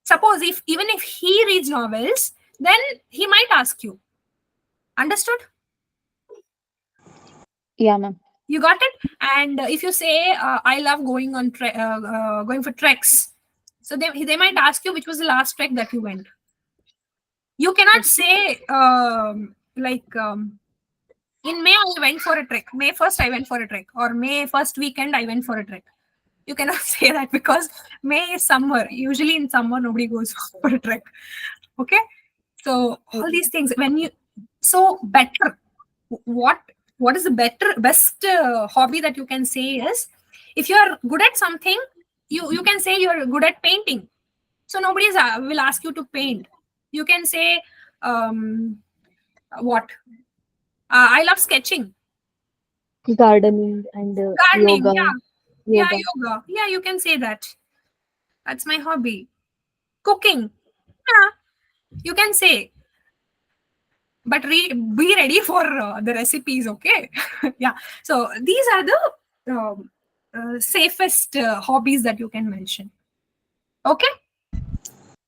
Suppose if even if he reads novels, then he might ask you. Understood? Yeah, ma'am. You got it. And if you say I love going on going for treks, so they might ask you which was the last trek that you went. You cannot say in May I went for a trek, May 1st I went for a trek, or May 1st weekend I went for a trek. You cannot say that because May is summer. Usually in summer nobody goes for a trek. Okay. So all these things, when you, so better, what what is the best hobby that you can say is, if you are good at something, you can say you're good at painting. So nobody will ask you to paint. You can say what I love sketching, Gardening and gardening. yoga. Yeah, Yoga. yoga. Yeah, you can say that. That's my hobby. Cooking. Yeah, you can say, but be ready for the recipes. Okay. Yeah. So these are the safest hobbies that you can mention. Okay.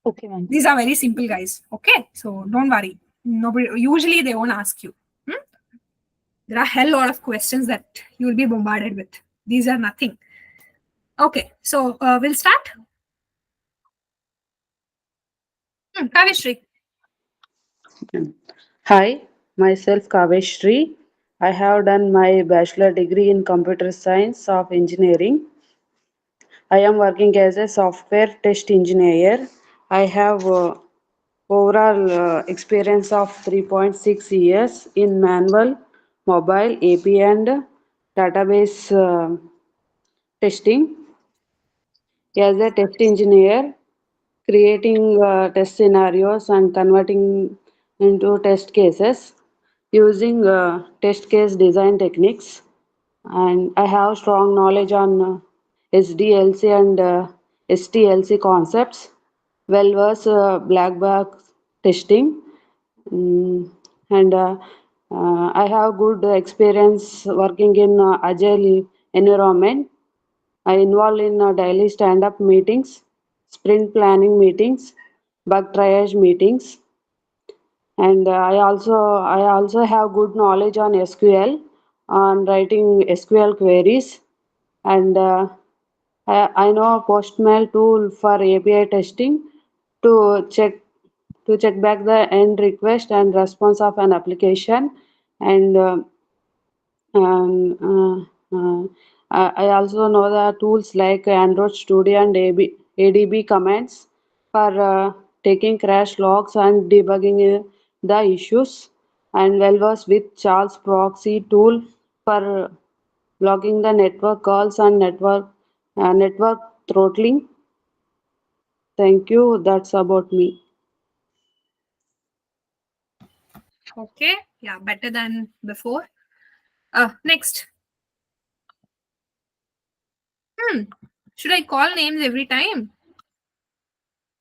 Okay, ma'am. These are very simple, guys. Okay. So don't worry. Nobody, usually they won't ask you. Hmm? There are a hell lot of questions that you will be bombarded with. These are nothing. Okay. So we'll start. Kavishri. Hi, myself Kaveshri. I have done my bachelor degree in computer science of engineering. I am working as a software test engineer. I have overall experience of 3.6 years in manual, mobile, AP and database testing. As a test engineer, creating test scenarios and converting into test cases using test case design techniques. And I have strong knowledge on SDLC and STLC concepts, well versed black box testing, mm, and I have good experience working in agile environment. I involved in daily stand-up meetings, sprint planning meetings, bug triage meetings, and I also have good knowledge on SQL, on writing SQL queries, and I know a Postmail tool for API testing to check back the end request and response of an application, and um, I also know the tools like Android Studio and ADB commands for taking crash logs and debugging the issues, and well versed with Charles Proxy tool for blocking the network calls and network throttling. Thank you. That's about me. Okay, yeah, better than before. Next. Should I call names every time?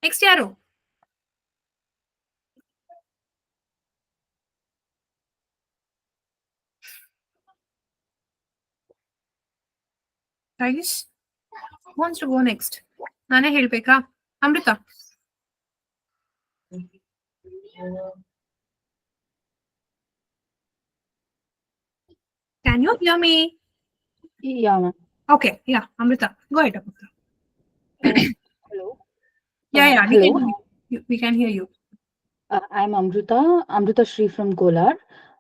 Next, Yaro. Guys, who wants to go next? Nane helpeka. Amrita. Can you hear me? Yeah, ma'am. Okay, yeah, Amrita. Go ahead, Amrita. Hello. Yeah, we Hello. can hear you. We can hear you. I'm Amrita Shri from Kolar.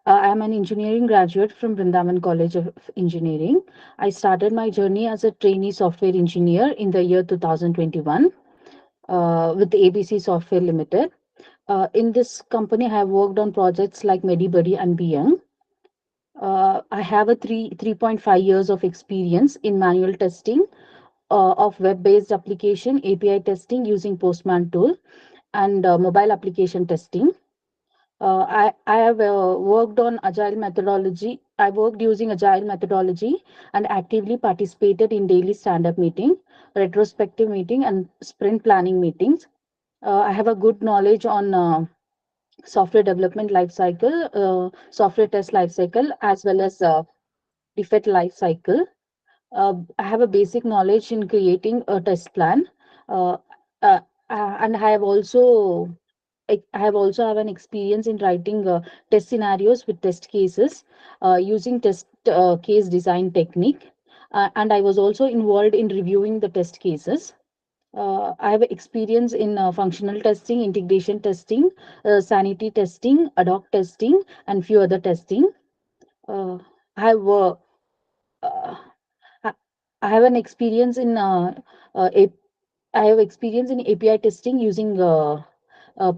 I'm an engineering graduate from Vrindavan College of Engineering. I started my journey as a trainee software engineer in the year 2021 with ABC Software Limited. In this company, I have worked on projects like MediBuddy and Beyond. I have a 3.5 years of experience in manual testing of web-based application API testing using Postman tool and mobile application testing. I have worked on agile methodology. I worked using agile methodology and actively participated in daily stand-up meeting, retrospective meeting, and sprint planning meetings. I have a good knowledge on software development lifecycle, software test lifecycle, as well as defect lifecycle. I have a basic knowledge in creating a test plan, uh, and I have also have an experience in writing test scenarios with test cases using test case design technique, and I was also involved in reviewing the test cases. I have experience in functional testing, integration testing, sanity testing, ad hoc testing, and few other testing. Uh, I have uh, I I have an experience in I have experience in API testing using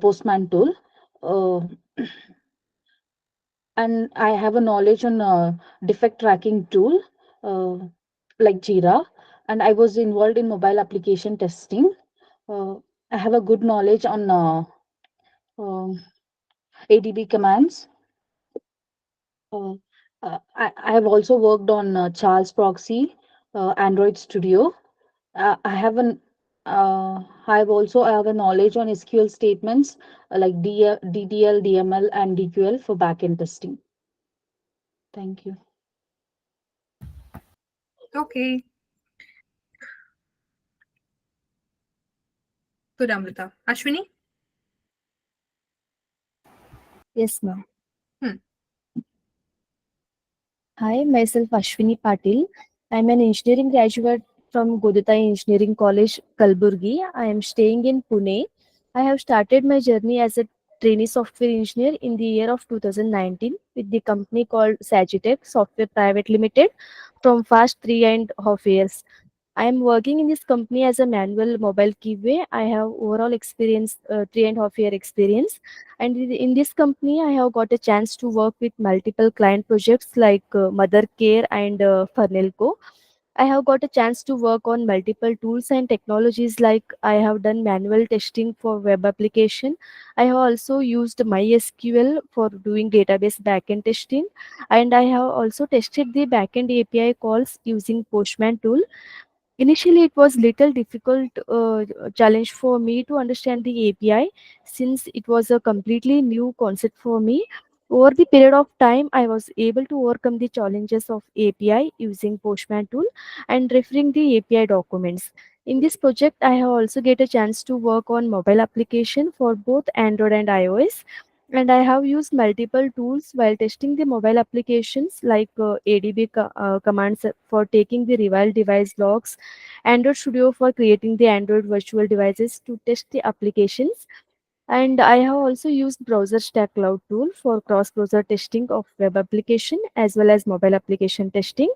Postman tool, uh, and I have a knowledge on defect tracking tool uh, like Jira, and I was involved in mobile application testing. Uh, I have a good knowledge on um ADB commands. Uh, I have also worked on Charles Proxy, Android Studio. I have an I have a knowledge on SQL statements like DDL, DML, and DQL for backend testing. Thank you. Okay. Good, Amrita. Ashwini? Yes, ma'am. Hmm. Hi, myself Ashwini Patil. I'm an engineering graduate from Godatai Engineering College, Kalburgi. I am staying in Pune. I have started my journey as a trainee software engineer in the year of 2019 with the company called Sagitech Software Private Limited from past 3.5 years. I am working in this company as a manual mobile keyway. I have overall experience, 3.5 year experience, and in this company, I have got a chance to work with multiple client projects like Mother Care and Fernelco. I have got a chance to work on multiple tools and technologies like I have done manual testing for web application. I have also used MySQL for doing database backend testing, and I have also tested the backend API calls using Postman tool. Initially, it was little difficult challenge for me to understand the API since it was a completely new concept for me. Over the period of time, I was able to overcome the challenges of API using Postman tool and referring the API documents. In this project, I have also get a chance to work on mobile application for both Android and iOS. And I have used multiple tools while testing the mobile applications like ADB commands for taking the real device logs, Android Studio for creating the Android virtual devices to test the applications. And I have also used Browser Stack Cloud tool for cross-browser testing of web application as well as mobile application testing.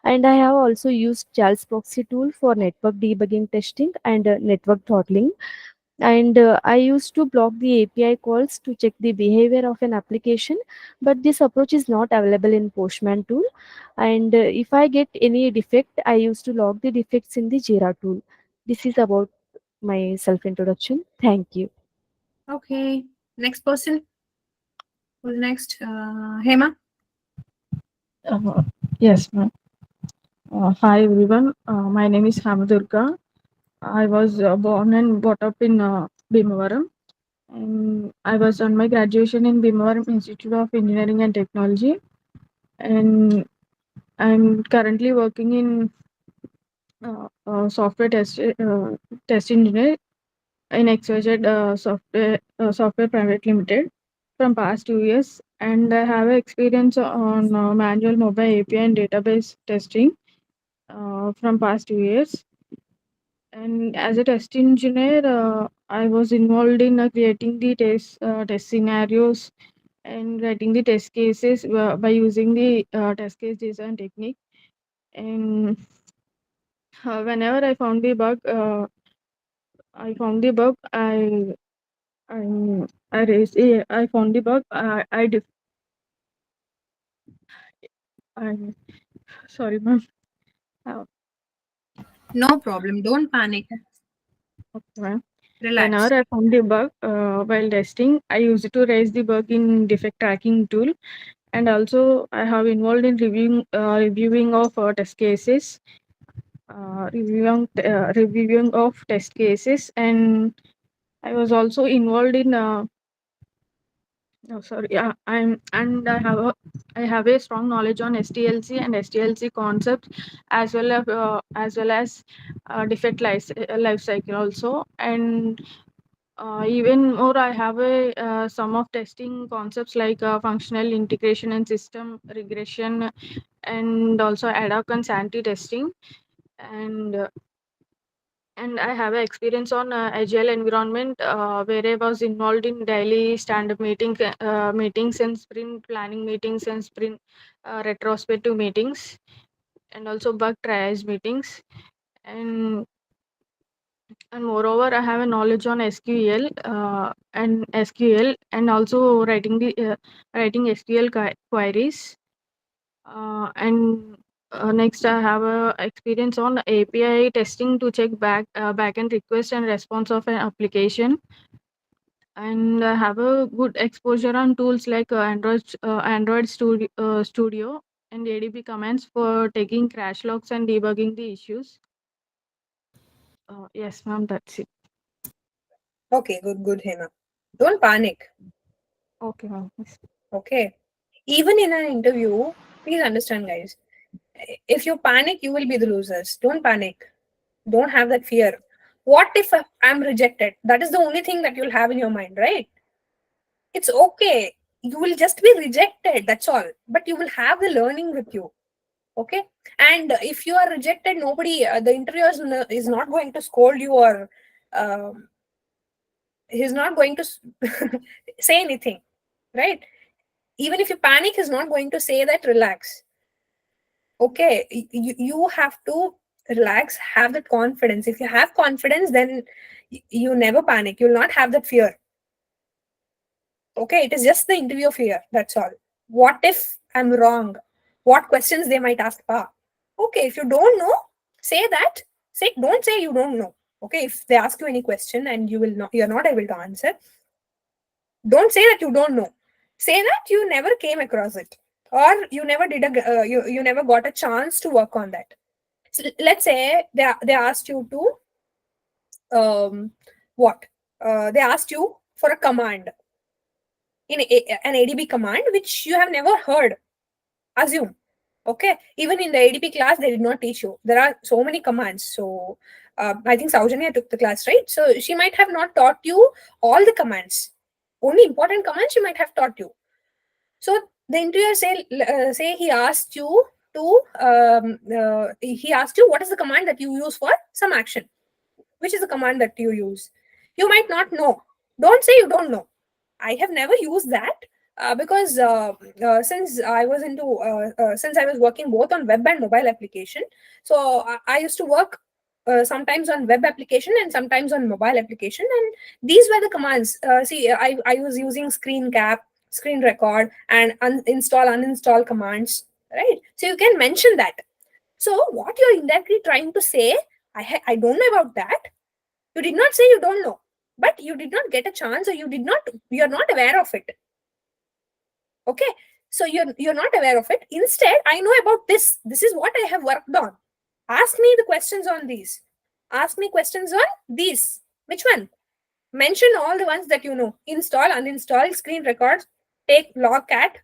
And I have also used Charles Proxy tool for network debugging testing and network throttling. And I used to block the API calls to check the behavior of an application, but this approach is not available in Postman tool. And if I get any defect, I used to log the defects in the Jira tool. This is about my self introduction. Thank you. Okay. Next person. Who's next? Hema. Uh, yes, ma'am. Hi everyone. My name is Hamadurga. I was born and brought up in Bhimavaram. And I was on my graduation in Bhimavaram Institute of Engineering and Technology. And I'm currently working in software test engineer in XYZ Software Private Limited from past 2 years. And I have experience on manual mobile API and database testing from past 2 years. And as a test engineer, I was involved in creating the test scenarios and writing the test cases by using the test case design technique. And whenever I found the bug, I, I raised, I found the bug. I sorry, ma'am. Uh, No problem. Don't panic. okay, ma'am. Relax. Whenever I found the bug while testing, I used to raise the bug in defect tracking tool, and also I have involved in reviewing of test cases, reviewing of test cases, and I was also involved in. Oh, sorry. Yeah, I have a strong knowledge on STLC and STLC concepts, as well as defect life cycle also. And even more, I have a some of testing concepts like functional integration and system regression, and also ad hoc and sanity testing. And and I have experience on agile environment where I was involved in daily stand-up meetings and sprint planning meetings and sprint retrospective meetings, and also bug triage meetings. And moreover, I have a knowledge on SQL and also writing SQL queries. And next, I have a experience on API testing to check backend request and response of an application. And I have a good exposure on tools like Android Studio and ADB commands for taking crash logs and debugging the issues. Yes, ma'am, that's it. Okay, good, Hema. Don't panic. Okay, ma'am. Yes. Okay. Even in an interview, please understand, guys. If you panic, you will be the losers. Don't panic. Don't have that fear. What if I'm rejected? That is the only thing that you'll have in your mind, right? It's okay. You will just be rejected. That's all. But you will have the learning with you. Okay. And if you are rejected, nobody, the interviewer is not going to scold you, or um, he's not going to say anything, right? Even if you panic, he's not going to say that relax. Okay, you have to relax, have that confidence. If you have confidence, then you never panic. You'll not have that fear. Okay, it is just the interview fear. That's all. What if I'm wrong? What questions they might ask? Okay, if you don't know, say that. Don't say you don't know. Okay, if they ask you any question and you're not able to answer, don't say that you don't know. Say that you never came across it, or you never did you never got a chance to work on that. So let's say they asked you to what they asked you for a command in an ADB command which you have never heard. Assume. Okay, even in the ADP class they did not teach you. There are so many commands. So I think Saujanya took the class, right? So she might have not taught you all the commands. Only important commands she might have taught you. So the interviewer say he asked you he asked you what is the command that you use for some action. Which is the command that you use? You might not know. Don't say you don't know. I have never used that because since I was since I was working both on web and mobile application, so I used to work sometimes on web application and sometimes on mobile application. And these were the commands. See, I was using screen cap, screen record, and uninstall, uninstall commands, right? So you can mention that. So what you're indirectly trying to say, I don't know about that. You did not say you don't know, but you did not get a chance, or you're not aware of it. Okay, so you're not aware of it. Instead, I know about this. This is what I have worked on. Ask me the questions on these. Ask me questions on these. Which one? Mention all the ones that you know. Install, uninstall, screen record, take log cat.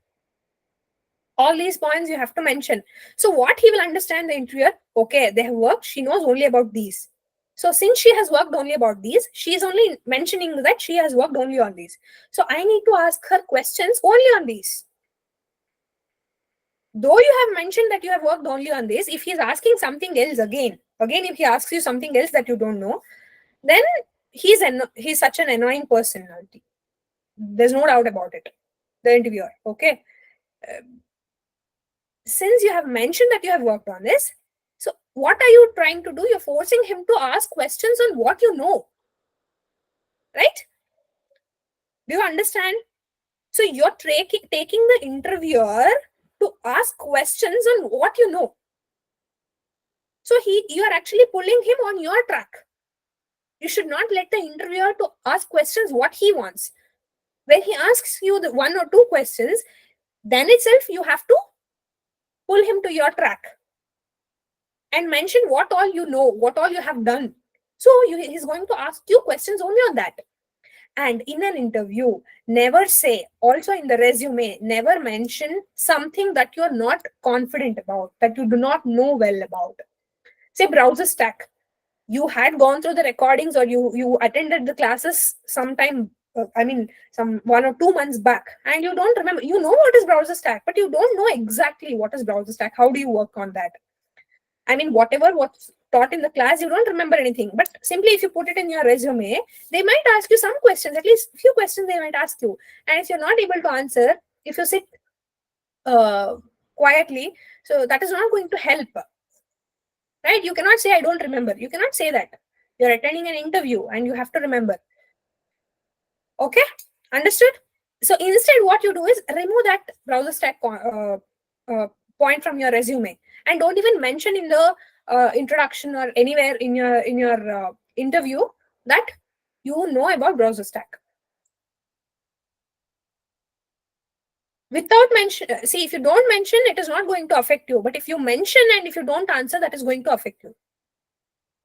All these points you have to mention. So what he will understand, the interviewer, okay, they have worked, she knows only about these. So since she has worked only about these, she is only mentioning that she has worked only on these. So I need to ask her questions only on these. Though you have mentioned that you have worked only on this, if he is asking something else again, if he asks you something else that you don't know, then he's such an annoying personality. There's no doubt about it. The interviewer, okay? Since you have mentioned that you have worked on this, so what are you trying to do? You're forcing him to ask questions on what you know, right? Do you understand? So you're taking the interviewer to ask questions on what you know. So you are actually pulling him on your track. You should not let the interviewer to ask questions what he wants. When he asks you the one or two questions, then itself you have to pull him to your track and mention what all you know, what all you have done. So he's going to ask you questions only on that. And in an interview, never say, also in the resume, never mention something that you're not confident about, that you do not know well about. Say browser stack. You had gone through the recordings, or you attended the classes sometime, some 1 or 2 months back, and you don't remember. You know what is browser stack, but you don't know exactly what is browser stack. How do you work on that? Whatever was taught in the class, you don't remember anything. But simply if you put it in your resume, they might ask you some questions, at least a few questions they might ask you. And if you're not able to answer, if you sit quietly, so that is not going to help. Right? You cannot say, I don't remember. You cannot say that. You're attending an interview and you have to remember. Okay? Understood? So instead, what you do is remove that browser stack point from your resume, and don't even mention in the introduction or anywhere in your interview that you know about browser stack. Without mention, see, if you don't mention, it is not going to affect you. But if you mention and if you don't answer, that is going to affect you.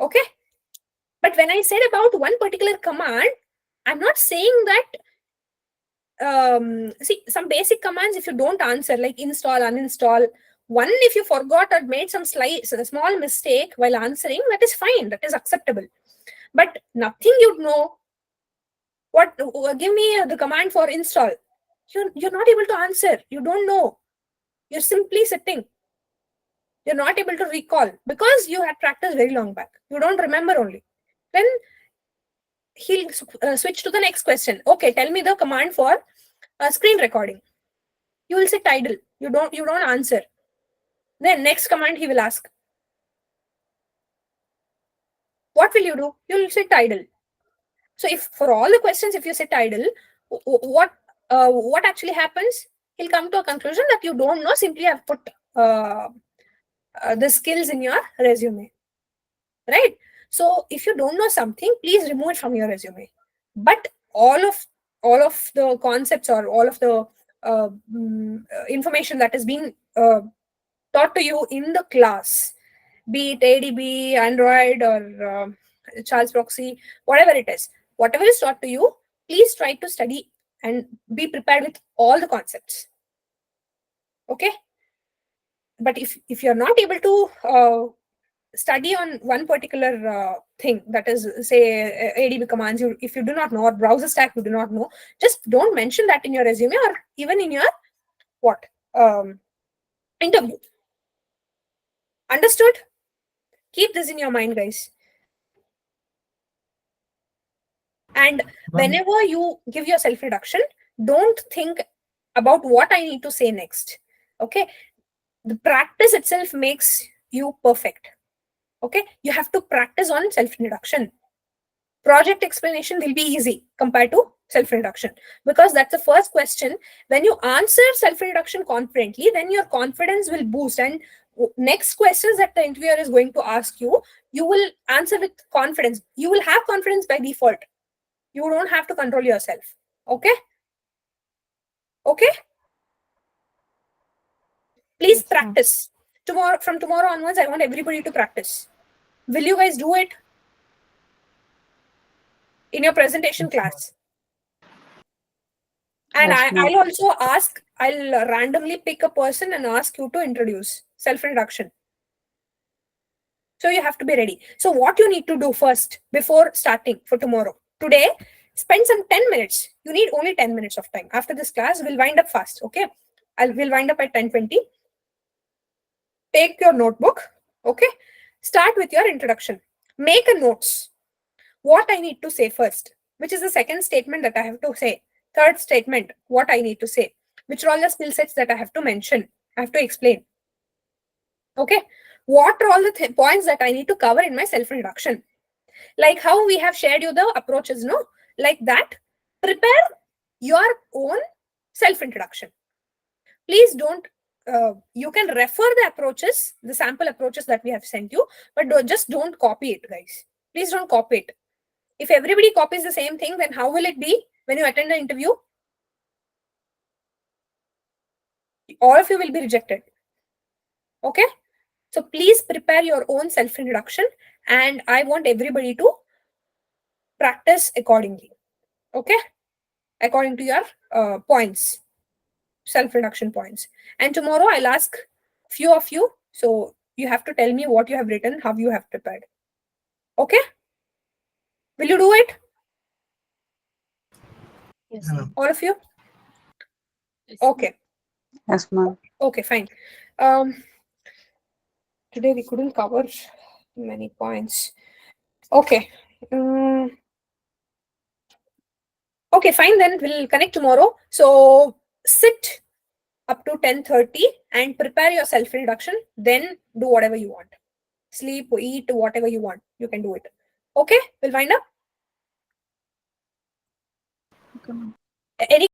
Okay? But when I said about one particular command, I'm not saying that see, some basic commands, if you don't answer, like install, uninstall, one, if you forgot or made some small mistake while answering, that is fine, that is acceptable. But nothing you know, what, give me the command for install, you're not able to answer, you don't know, you're simply sitting, you're not able to recall because you had practiced very long back, you don't remember only. Then he'll switch to the next question. Okay, tell me the command for screen recording. You will sit idle. You don't answer. Then next command he will ask. What will you do? You will sit idle. So if for all the questions, if you sit idle, what actually happens? He'll come to a conclusion that you don't know. Simply have put the skills in your resume, right? So if you don't know something, please remove it from your resume. But all of the concepts or all of the information that has been taught to you in the class, be it ADB, Android, or Charles Proxy, whatever it is, whatever is taught to you, please try to study and be prepared with all the concepts. Okay? But if you're not able to study on one particular thing, that is, say, ADB commands, if you do not know, or browser stack you do not know, just don't mention that in your resume or even in your interview. Understood? Keep this in your mind, guys. And whenever you give your self-reduction, don't think about what I need to say next. Okay? The practice itself makes you perfect. Okay, you have to practice on self-introduction. Project explanation will be easy compared to self-introduction, because that's the first question. When you answer self-introduction confidently, then your confidence will boost, and next questions that the interviewer is going to ask you, you will answer with confidence. You will have confidence by default. You don't have to control yourself. Okay? Okay? Please Yes, ma'am. practice. From tomorrow onwards, I want everybody to practice. Will you guys do it in your presentation class? And Yes, ma'am. I'll also ask, I'll randomly pick a person and ask you to introduce self-introduction. So you have to be ready. So what you need to do first before starting for tomorrow, today, spend some 10 minutes. You need only 10 minutes of time. After this class, we'll wind up fast. Okay. We'll wind up at 10:20. Take your notebook. Okay. Start with your introduction. Make a notes. What I need to say first, which is the second statement that I have to say. Third statement, what I need to say, which are all the skill sets that I have to mention. I have to explain. Okay. What are all the points that I need to cover in my self-introduction? Like how we have shared you the approaches, no? Like that, prepare your own self-introduction. Please don't, you can refer the approaches, the sample approaches that we have sent you, but just don't copy it, guys. Please don't copy it. If everybody copies the same thing, then how will it be when you attend the interview? All of you will be rejected. Okay? So please prepare your own self-introduction, and I want everybody to practice accordingly. Okay? According to your points, self-introduction points. And tomorrow I'll ask few of you. So you have to tell me what you have written, how you have prepared. Okay? Will you do it? Yes, Yeah. ma'am. All of you? Okay. Yes, ma'am. Okay, fine. Today we couldn't cover many points. Okay. Okay, fine. Then we'll connect tomorrow. So sit up to 10:30 and prepare your self-introduction. Then do whatever you want. Sleep, eat, whatever you want. You can do it. Okay, we'll wind up. Okay, ma'am. Any